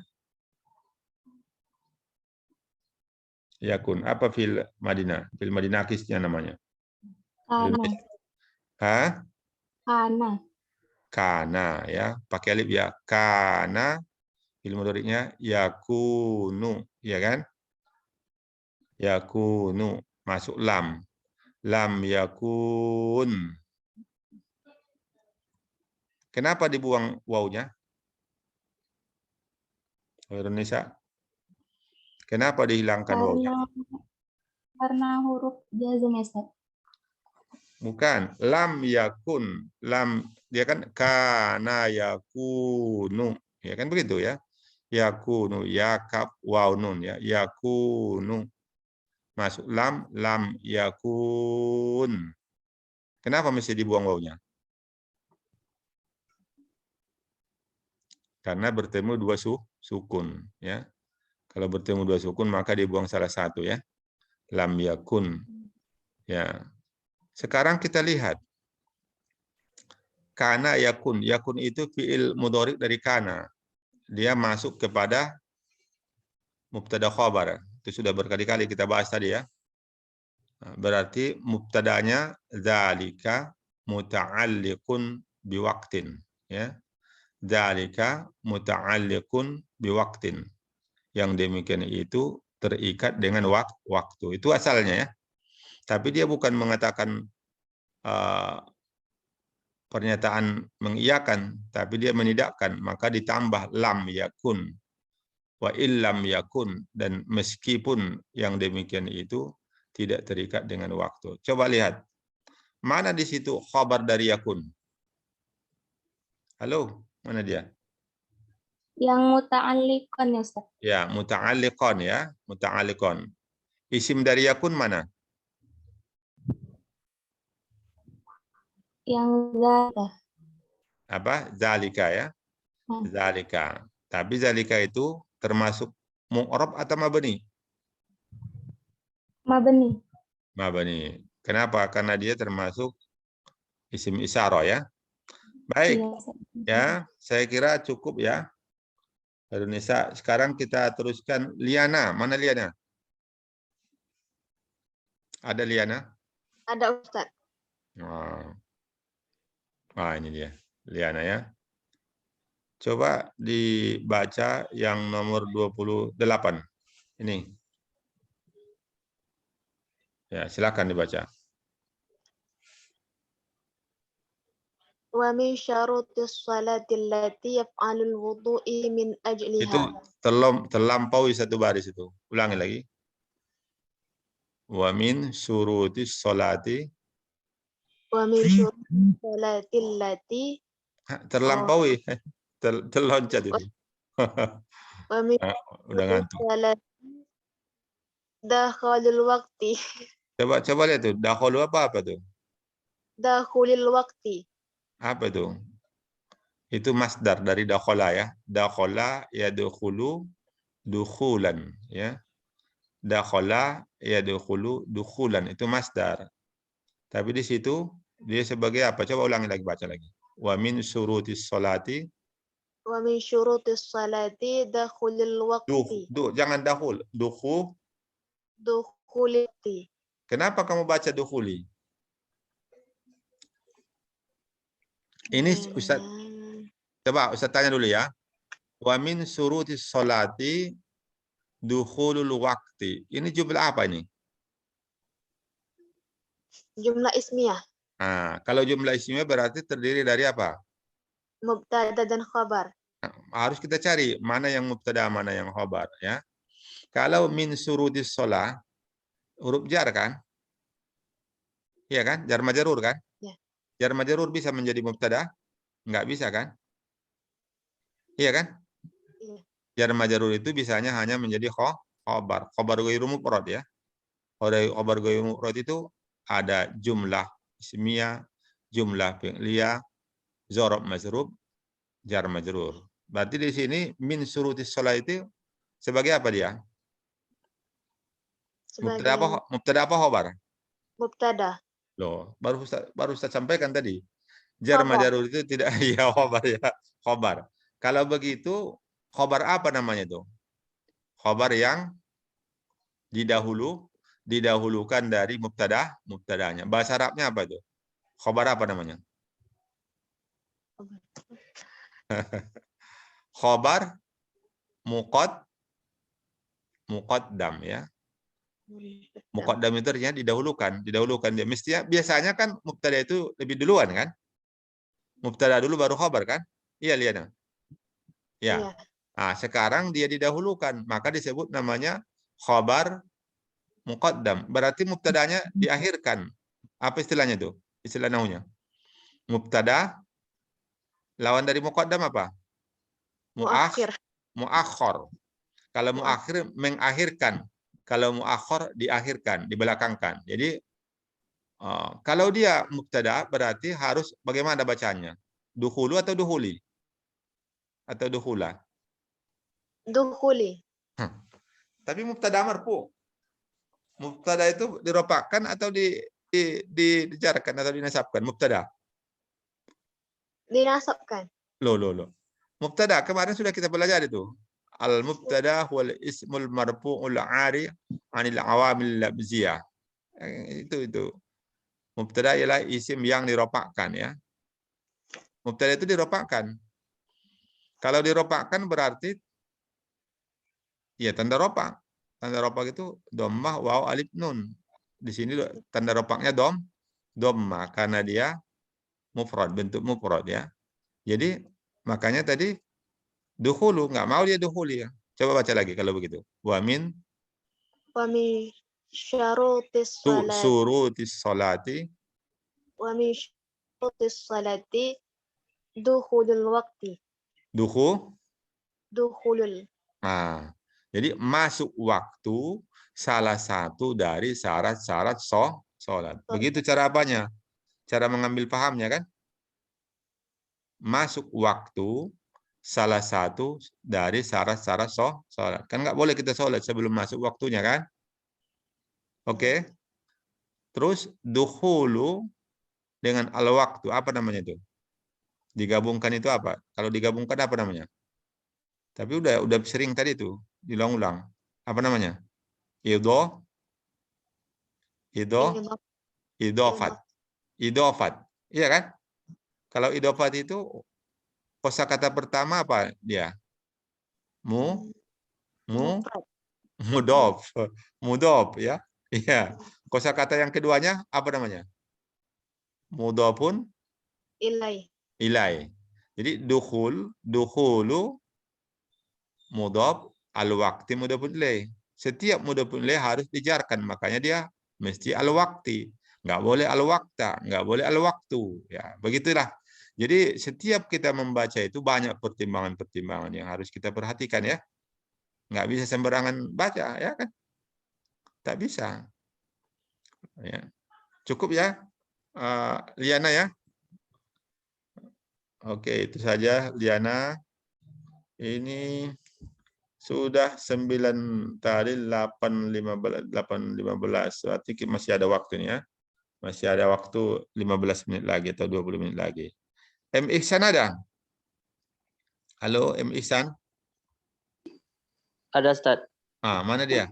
Yakun. Apa fi'il madina? Fi'il madina akisnya namanya.
Kana.
Hah?
Kana.
Kana ya. Pakai alif ya. Kana. Fi'il mudhari'nya yakunu. Ya kan? Yakunu. Masuk lam. Lam yakun. Kenapa dibuang wawunya? Indonesia. Kenapa dihilangkan wawunya?
Karena huruf jazam ya Ustaz.
Bukan. Lam yakun. Lam, dia kan kana yakunu. Ya kan begitu ya. Yakunu. Yakab waw nun ya. Yakunu. Masuk lam. Lam yakun. Kenapa mesti dibuang wawunya? Karena bertemu dua sukun ya. Kalau bertemu dua sukun maka dibuang salah satu ya. Lam yakun. Ya. Sekarang kita lihat. Kana yakun. Yakun itu fi'il mudhari dari kana. Dia masuk kepada mubtada khabar. Itu sudah berkali-kali kita bahas tadi ya. Berarti mubtadanya dzalika muta'alliqun biwaqtin ya. Dzalika muta'alliqun biwaqtin. Yang demikian itu terikat dengan waktu. Itu asalnya ya. Tapi dia bukan mengatakan pernyataan mengiyakan, tapi dia menidakkan. Maka ditambah lam yakun. Wa illam yakun. Dan meskipun yang demikian itu tidak terikat dengan waktu. Coba lihat. Mana di situ khabar dari yakun? Halo? Mana dia?
Yang muta'alliqan ya Ustaz.
Ya, muta'alliqan ya. Muta'alliqan. Isim dari yakun mana?
Yang zalika.
Apa? Zalika ya. Zalika. Tapi zalika itu termasuk mu'rab atau mabni?
Mabni.
Mabni. Kenapa? Karena dia termasuk isim isyarah ya. Baik. Ya, saya kira cukup ya. Indonesia. Sekarang kita teruskan Liana. Mana Liana? Ada Liana?
Ada Ustaz.
Ini dia. Liana ya. Coba dibaca yang nomor 28. Ini. Ya, silakan dibaca.
Wa min syurutis salati allati yaf'alul wudu'i min ajliha.
Itu terlampaui satu baris itu. Ulangi lagi. Wa min syurutis salati.
Wa min syurutis salati allati.
Terlampaui. Terloncat itu.
Wa min
Udah ngantuk.
dakhulul waqti.
Coba lihat tuh. Dakhulu apa tuh?
Dakhulil waqti.
Apa tuh? Itu masdar dari dakhala ya. Dakhala yadkhulu dukhulan ya. Dakhala yadkhulu dukhulan itu masdar. Tapi di situ dia sebagai apa? Coba ulangi lagi, baca lagi. Wa min syurutis sholati.
Wa min syurutis salati dakhulil waqti.
Jangan dahul.
Dukhuliti.
Kenapa kamu baca dukhuli? Ini Ustaz, coba Ustaz tanya dulu ya. Wa min syurutis sholati dukhulul waqti. Ini jumlah apa ini?
Jumlah ismiyah.
Nah, kalau jumlah ismiyah berarti terdiri dari apa?
Mubtada dan khabar.
Nah, harus kita cari mana yang mubtada, mana yang khabar ya. Kalau min syurutis sholah, huruf jar kan? Iya kan? Jar majrur kan?
Ya.
Jar majrur bisa menjadi mubtada? Enggak bisa kan? Iya kan?
Iya.
Jar majrur itu bisanya hanya menjadi khabar. Khabar ghairu mufrad ya. Khabar ghairu mufrad itu ada jumlah ismiyah, jumlah fi'liyah, dzaraf majrur, jar majrur. Berarti di sini min syurutis shalah itu sebagai apa dia? Mubtada apa khabar?
Mubtada.
Loh, baru Ustaz sampaikan tadi. Jar majrur itu tidak ya khabar ya, khabar. Kalau begitu khabar apa namanya itu? Khabar yang didahulukan dari mubtadanya. Bahasa Arabnya apa itu? Khabar apa namanya? Khabar muqaddam ya. Muqaddam itu artinya didahulukan dia. Mestinya biasanya kan mubtada itu lebih duluan kan? Mubtada dulu baru khabar kan? Iya, Liana. Ya.
Iya.
Nah, sekarang dia didahulukan, maka disebut namanya khabar muqaddam. Berarti mubtadanya diakhirkan. Apa istilahnya itu? Istilah nahunya. Mubtada lawan dari muqaddam apa?
Muakhir.
Muakhir. Kalau muakhir mengakhirkan. Kalau muakhir diakhirkan, dibelakangkan. Jadi kalau dia mubtada berarti harus bagaimana bacanya? Dukhulu atau duhuli? Atau duhula?
Dukhuli.
Tapi mubtada marfu. Mubtada itu dirofakkan atau dijarkan atau dinasabkan? Mubtada.
Dinasabkan.
Loh. Mubtada kemarin sudah kita belajar itu. Al mubtada wal ismul marfu'ul 'ari 'anil awamil labziyah. Itu. Mubtada ialah isim yang dirofakkan ya. Mubtada itu dirofakkan. Kalau dirofakkan berarti ya tanda ropak. Tanda ropak itu dhammah waw alif nun. Di sini tanda ropaknya dhammah karena dia mufrad, bentuk mufrad ya. Jadi makanya tadi dukhulu, nggak mau dia dukhuli ya. Coba baca lagi kalau begitu. Wa min
syurutis salati.
Surutis salati.
Wa min syurutis salati dukhulul waqti. Dukhulul.
Nah, jadi masuk waktu salah satu dari syarat-syarat sholat. Begitu cara apanya? Cara mengambil pahamnya kan? Masuk waktu salah satu dari syarat-syarat sholat. Kan nggak boleh kita sholat sebelum masuk waktunya kan? Oke. Terus dukhulu dengan al-waktu. Apa namanya itu? Digabungkan itu apa? Kalau digabungkan apa namanya? Tapi udah sering tadi itu diulang-ulang. Apa namanya? Idofat. Iya kan? Kalau idofat itu kosakata pertama apa dia? Mudof ya. Iya. Kosakata yang keduanya apa namanya? Mudofun ilai. Jadi dukhulu mudhof al-waqti mudhofun ilaih. Setiap mudhofun ilaih harus dijarkan, makanya dia mesti al-waqti. Nggak boleh al-waqta, nggak boleh al-waqtu. Ya, begitulah. Jadi setiap kita membaca itu banyak pertimbangan-pertimbangan yang harus kita perhatikan ya. Nggak bisa sembarangan baca ya kan? Tak bisa. Ya. Cukup ya, Liana ya. Oke, itu saja Liana. Ini sudah 9 tadi 8.15. Berarti masih ada waktunya. Masih ada waktu 15 menit lagi atau 20 menit lagi. M. Ihsan ada? Halo, M. Ihsan?
Ada, Ustaz.
Mana dia?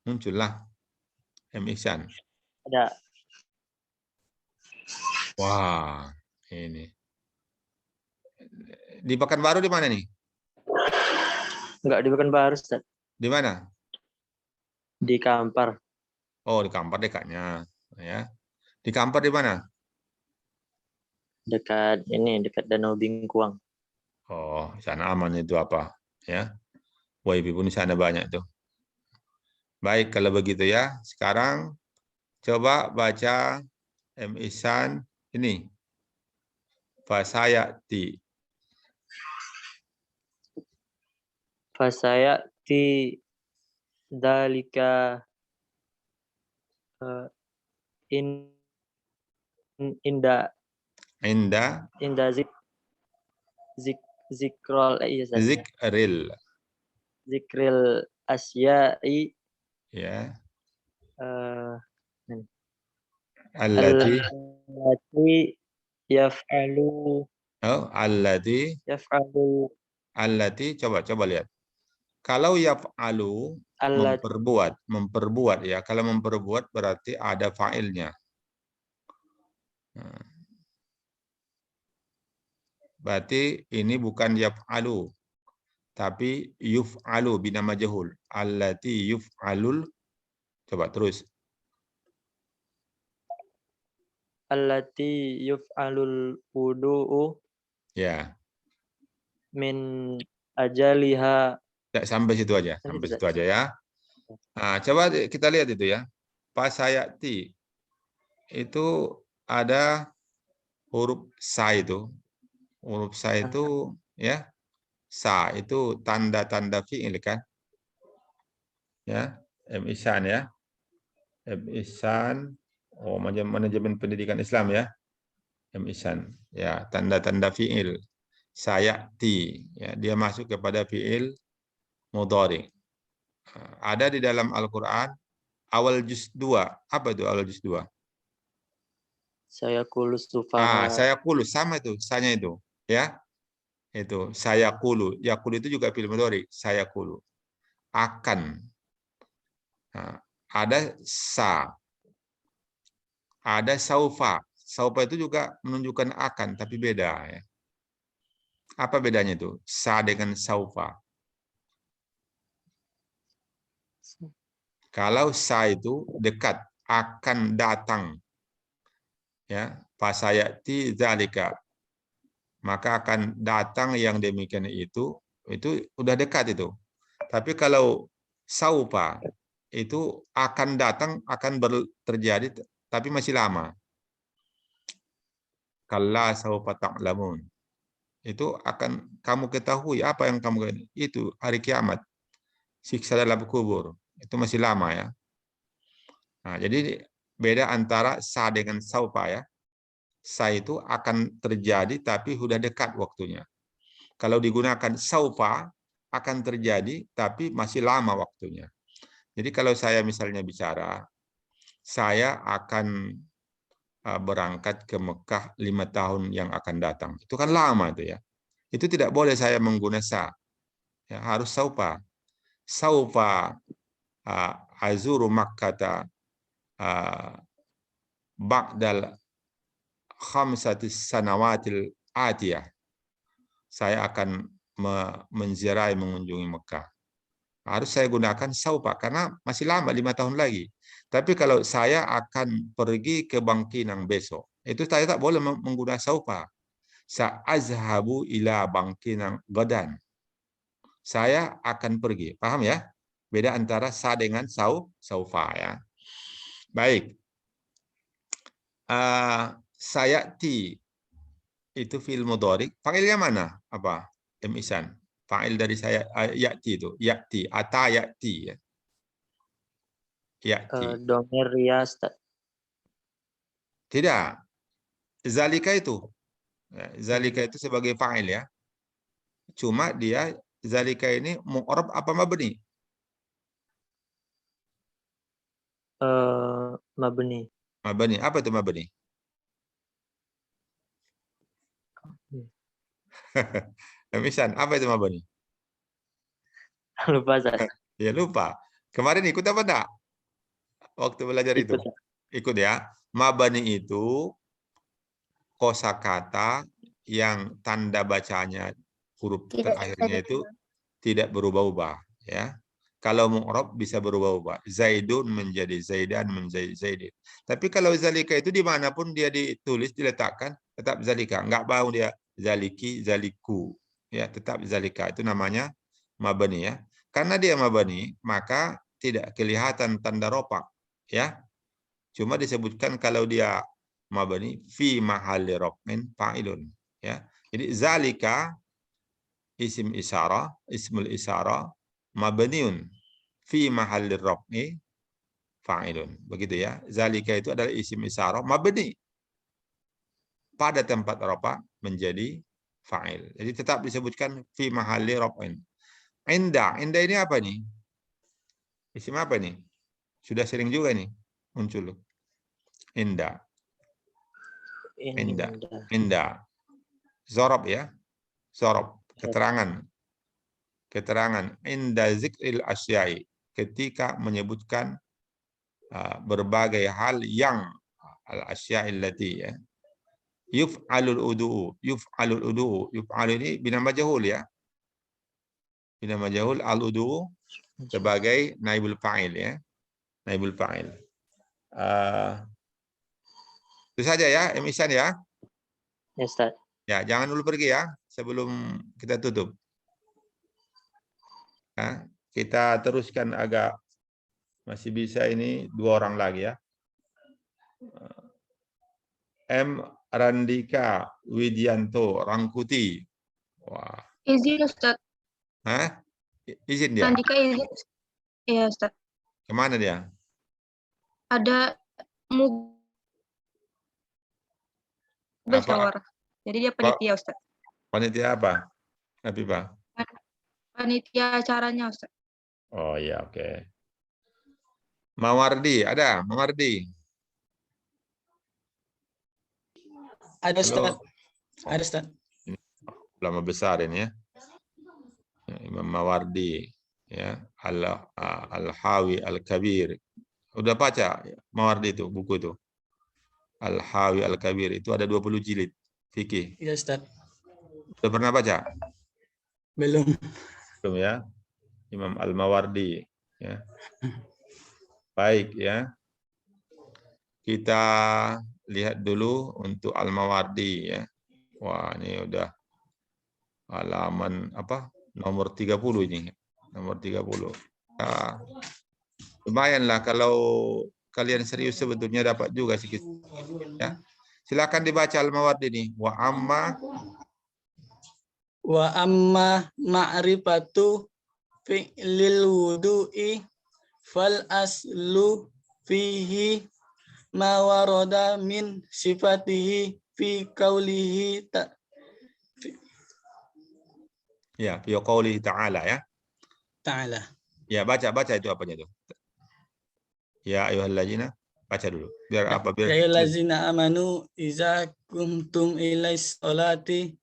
Muncullah. M. Ihsan.
Ada.
Wah, ini. Di Pekanbaru di mana nih?
Enggak di Pekanbaru, Ustaz.
Di mana?
Di Kampar.
Oh, di Kampar dekatnya. Ya. Di Kampar di mana?
Dekat Danau Bingkuang.
Oh, sana aman itu apa? Ya. WIB pun di sana banyak tuh. Baik, kalau begitu ya. Sekarang coba baca M. Ihsan ini. Fasayati.
Fasayati dalika inda zikrol zikril asyai
ya
allati
allati
yaf'alu
allati coba lihat. Kalau yaf'alu memperbuat ya. Kalau memperbuat berarti ada fa'ilnya. Berarti ini bukan yaf'alu, tapi yuf'alu bina majhul. Allati yuf'alul. Coba terus.
allati yuf'alul wudu'u
Ya.
min ajaliha.
Sampai situ aja. Sampai situ aja ya. Nah, coba kita lihat itu ya. Fasayati itu ada huruf sa itu. Huruf sa itu ya. Sa itu tanda-tanda fi'il kan? Ya, M. Ihsan ya. M. Ihsan, oh manajemen pendidikan Islam ya. M. Ihsan. Ya, tanda-tanda fi'il. Sayati, ya, dia masuk kepada fi'il mudhari. Ada di dalam Al-Qur'an awal juz 2. Apa itu awal juz 2?
Saya kulus sufaha.
Saya kulus sama itu, sanya itu, ya. Itu saya kulu. Yakulu itu juga fi'il mudhari, saya kulu. Akan. Nah, ada sa. Ada saufa. Saufa itu juga menunjukkan akan, tapi beda ya. Apa bedanya itu? Sa dengan saufa. Kalau sa itu dekat, akan datang. Ya, fasayati dzalika. Maka akan datang yang demikian itu udah dekat itu. Tapi kalau saufa itu akan datang, akan terjadi tapi masih lama. Kalla saufa ta'lamun. Itu akan kamu ketahui apa yang kamu itu hari kiamat. Siksa dalam kubur. Itu masih lama ya. Nah, jadi beda antara sa dengan saufa ya. Sa itu akan terjadi tapi sudah dekat waktunya. Kalau digunakan saufa akan terjadi tapi masih lama waktunya. Jadi kalau saya misalnya bicara, saya akan berangkat ke Mekah 5 tahun yang akan datang. Itu kan lama itu ya. Itu tidak boleh saya menggunakan sa. Ya, harus saufa. Saufa azuru Makkata ba'dal khamsatis sanawatil atiyah. Saya akan menziarahi mengunjungi Mekah. Harus saya gunakan saufa karena masih lama 5 tahun lagi. Tapi kalau saya akan pergi ke Bangkinang besok, itu saya tak boleh menggunakan saufa. Sa'azhabu ila Bangkinang gadan. Saya akan pergi. Paham ya? Beda antara sa dengan saufa ya. Baik. Sayati itu fi'il mudhari. Fa'ilnya mana? Apa? M. Ihsan. Fa'il dari saya ya'ti itu. Ya'ti. Ata ya'ti ya. Ya'ti.
Domir ya, Ustaz.
Tidak. zalika itu. Zalika itu sebagai fa'il ya. Cuma dia zalika ini mu'rab apa mabni?
Mabni.
Mabni. Apa itu mabni? Misan, apa itu mabni?
Lupa Ustaz.
Ya lupa. Kemarin ikut apa enggak? Waktu belajar itu.
Ikut.
Ikut ya. Mabni itu kosakata yang tanda bacanya huruf terakhirnya itu tidak berubah-ubah ya. Kalau mu'rab bisa berubah-ubah. Zaidun menjadi zaidan menjadi zaidin. Tapi kalau zalika itu dimanapun dia ditulis diletakkan tetap zalika. Enggak bau dia zaliki, zaliku. Ya, tetap zalika. Itu namanya mabni ya. Karena dia mabni, maka tidak kelihatan tanda ropak ya. Cuma disebutkan kalau dia mabni fi mahalli raf'in fa'ilun ya. Jadi zalika isim isyarah, ismul isyarah mabniun fi mahalli raf'i fa'ilun. Begitu ya. Zalika itu adalah isim isyarah mabni pada tempat rafa menjadi fa'il. Jadi tetap disebutkan fi mahalli raf'in. Inda ini apa nih? Isim apa nih? Sudah sering juga nih muncul. Inda. Zorob ya. Zorob. Keterangan. Inda zikril asyai. Ketika menyebutkan berbagai hal yang al-asyai allati ya. Yuf'alul udu'u. Yuf'alu ini bina majhul ya. Bina majhul al-udu'u sebagai naibul fa'il ya. Naibul fa'il. Itu saja ya, Emisan ya.
Ya Ustaz.
Ya, jangan dulu pergi ya sebelum kita tutup. Nah, kita teruskan agak masih bisa ini 2 orang lagi ya. M. Randika Widianto Rangkuti. Wah.
Izin Ustaz.
Hah? Izin dia.
Andika izin. Iya Ustaz.
Kemana dia?
Ada musyawarah. Jadi dia panitia Ustaz.
Panitia apa? Habibah?
Panitia acaranya Ustaz.
Oh iya, oke. Mawardi, ada? Mawardi.
Ada Ustaz.
Halo.
Ada Ustaz.
Ulama besar ini ya. Imam Mawardi ya, Al-Hawi Al-Kabir. Udah baca Mawardi itu, buku itu. Al-Hawi Al-Kabir itu ada 20 jilid fikih.
Iya Ustaz.
Udah pernah baca?
Belum.
Belum ya. Imam Al-Mawardi ya. Baik ya. Kita lihat dulu untuk Al-Mawardi ya. Wah, ini udah halaman apa? Nomor 30 ini. Nomor 30. Nah, lumayanlah kalau kalian serius sebetulnya dapat juga sedikit. Ya. Silakan dibaca Al-Mawardi ini. Wa amma
ma'rifatu fi'lil wudu'i fal aslu fihi ma warada min sifatihi fi qaulihi
ya, fi qaulihi ta'ala ya.
ta'ala.
Ya, baca itu apanya itu. Ya ayyuhallazina, baca dulu. Biar apa? Biar
Ya ayyuhallazina amanu iza kuntum ilais sholati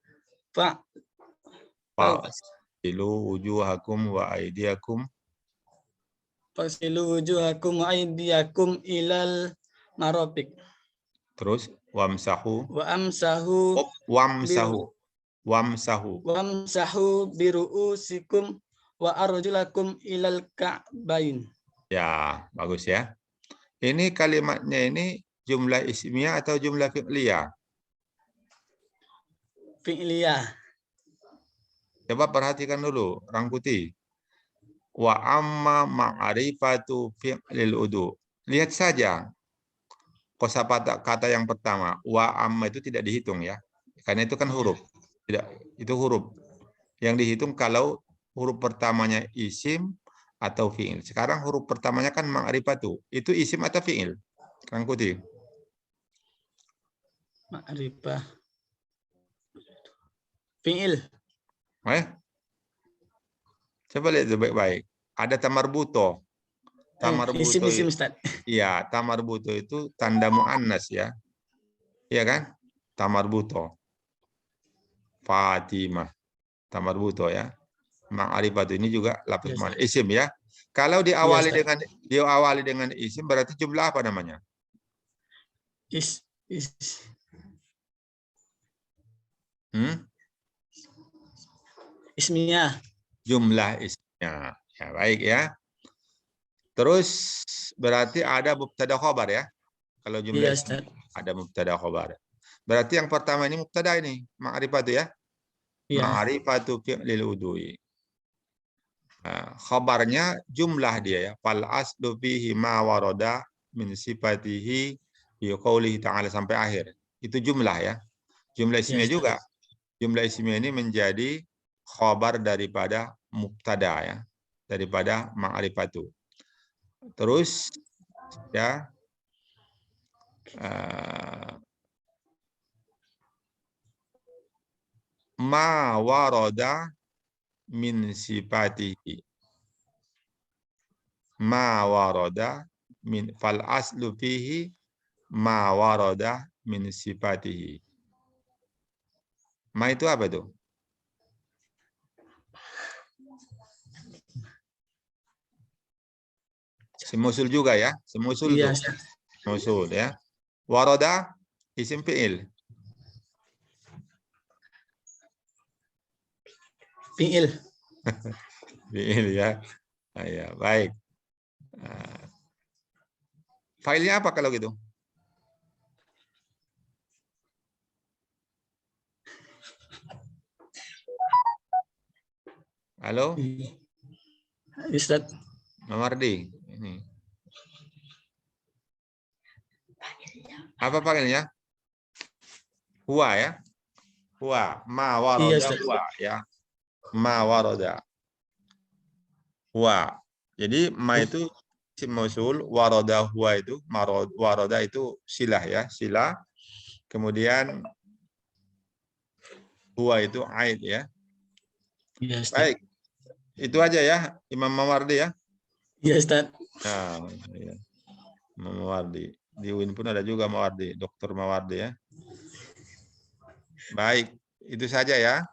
fa'silu wujuhakum wa aydiyakum.
Fasilu wujuhakum wa aydiyakum ilal marafiq.
Terus wamsahu biru'usikum
wa arjulakum ilal ka'bain.
Ya, bagus ya. Ini kalimatnya ini jumlah ismiyah atau jumlah fi'liyah?
Fi'liyah.
Coba perhatikan dulu, Rangkuti. Wa amma ma'rifatu fi'lil udu. Lihat saja kosakata kata yang pertama. Wa amma itu tidak dihitung ya. Karena itu kan huruf. Tidak, itu huruf. Yang dihitung kalau huruf pertamanya isim atau fi'il. Sekarang huruf pertamanya kan ma'rifatu. Itu isim atau fi'il? Rangkuti.
Ma'rifah. Fi'il.
Coba lihat itu baik-baik. Ada tamarbuto.
Isim,
Tamarbuto
isim, Ustaz.
iya, tamarbuto itu tanda muannas ya. Iya kan? Tamarbuto. Fatimah. Tamarbuto ya. Ma'rifatu ini juga lapis
Yes,
muannas. Isim ya. Kalau
Ustaz.
diawali dengan isim berarti jumlah apa namanya?
Is. Ismiyah.
Jumlah isimnya. Ya, baik ya. Terus berarti ada mubtada khobar ya. Kalau jumlah
Iya,
isim
Ustaz.
ada mubtada khobar. Berarti yang pertama ini mubtada ini, ma'rifatu ya.
Iya.
Ma'rifatu fi'lil udui. Nah, khabarnya jumlah dia ya. Fal aslu fihi ma warada min sifatihi bi qoulihi ta'ala sampai akhir. Itu jumlah ya. Jumlah isimnya
Yes,
juga. Jumlah isimnya ini menjadi khabar daripada mubtada ya. Daripada ma'rifatu. Terus ya ma warada min sifatihi. Ma warada min fal aslu fihi ma warada min sifatihi. Ma itu apa itu? Semusul juga ya, semusul
Iya,
tuh.
Ustaz.
Semusul ya. Warada isim fi'il.
Fi'il.
Fi'il ya. Ah, ya, baik. Filenya apa kalau gitu? Halo,
Ustaz.
Mamardi. Ini. Apa panggilnya? Huwa ya. Huwa. Ma
Iya,
waroda
Ustaz.
huwa ya. Ma waroda. Huwa. Jadi ma itu isim mausul, waroda huwa itu, waroda itu silah ya, silah. Kemudian huwa itu aid ya.
Iya, Ustaz.
Baik. Itu aja ya, Imam Mawardi ya.
Iya, Ustaz.
Nah, ya. Imam Mawardi. Di UIN pun ada juga Mawardi, Dr. Mawardi ya. Baik, itu saja ya.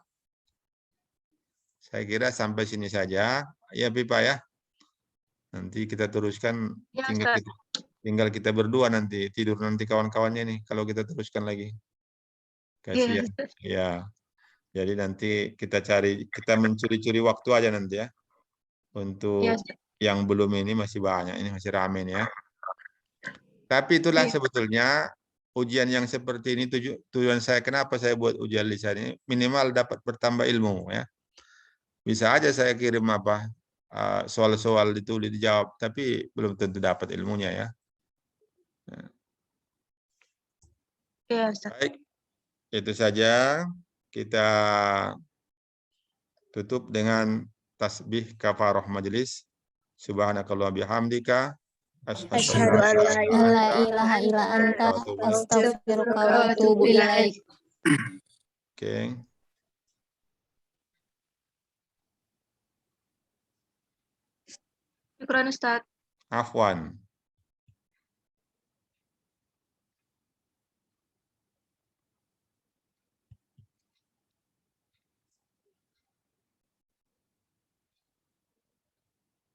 Saya kira sampai sini saja. Ya, Pipa ya. Nanti kita teruskan,
Ya,
tinggal
Ustaz.
kita berdua nanti. Tidur nanti kawan-kawannya nih, kalau kita teruskan lagi. Kasihan. Ya. Jadi nanti kita mencuri-curi waktu aja nanti ya. Untuk
Ya, Ustaz.
yang belum ini masih banyak, ini masih rame nih ya. Tapi itulah
Iya.
sebetulnya ujian yang seperti ini tujuan saya kenapa saya buat ujian lisan ini minimal dapat bertambah ilmu ya. Bisa aja saya kirim soal-soal ditulis dijawab tapi belum tentu dapat ilmunya ya.
Iya, Ustaz.
Baik. Itu saja kita tutup dengan tasbih kafarah majelis. Subhanakallah bihamdika
Asyhadu an la
La ilaha illa anta astaghfiruka wa atubu ilaik.
Oke.
Syukran, Ustaz.
Afwan.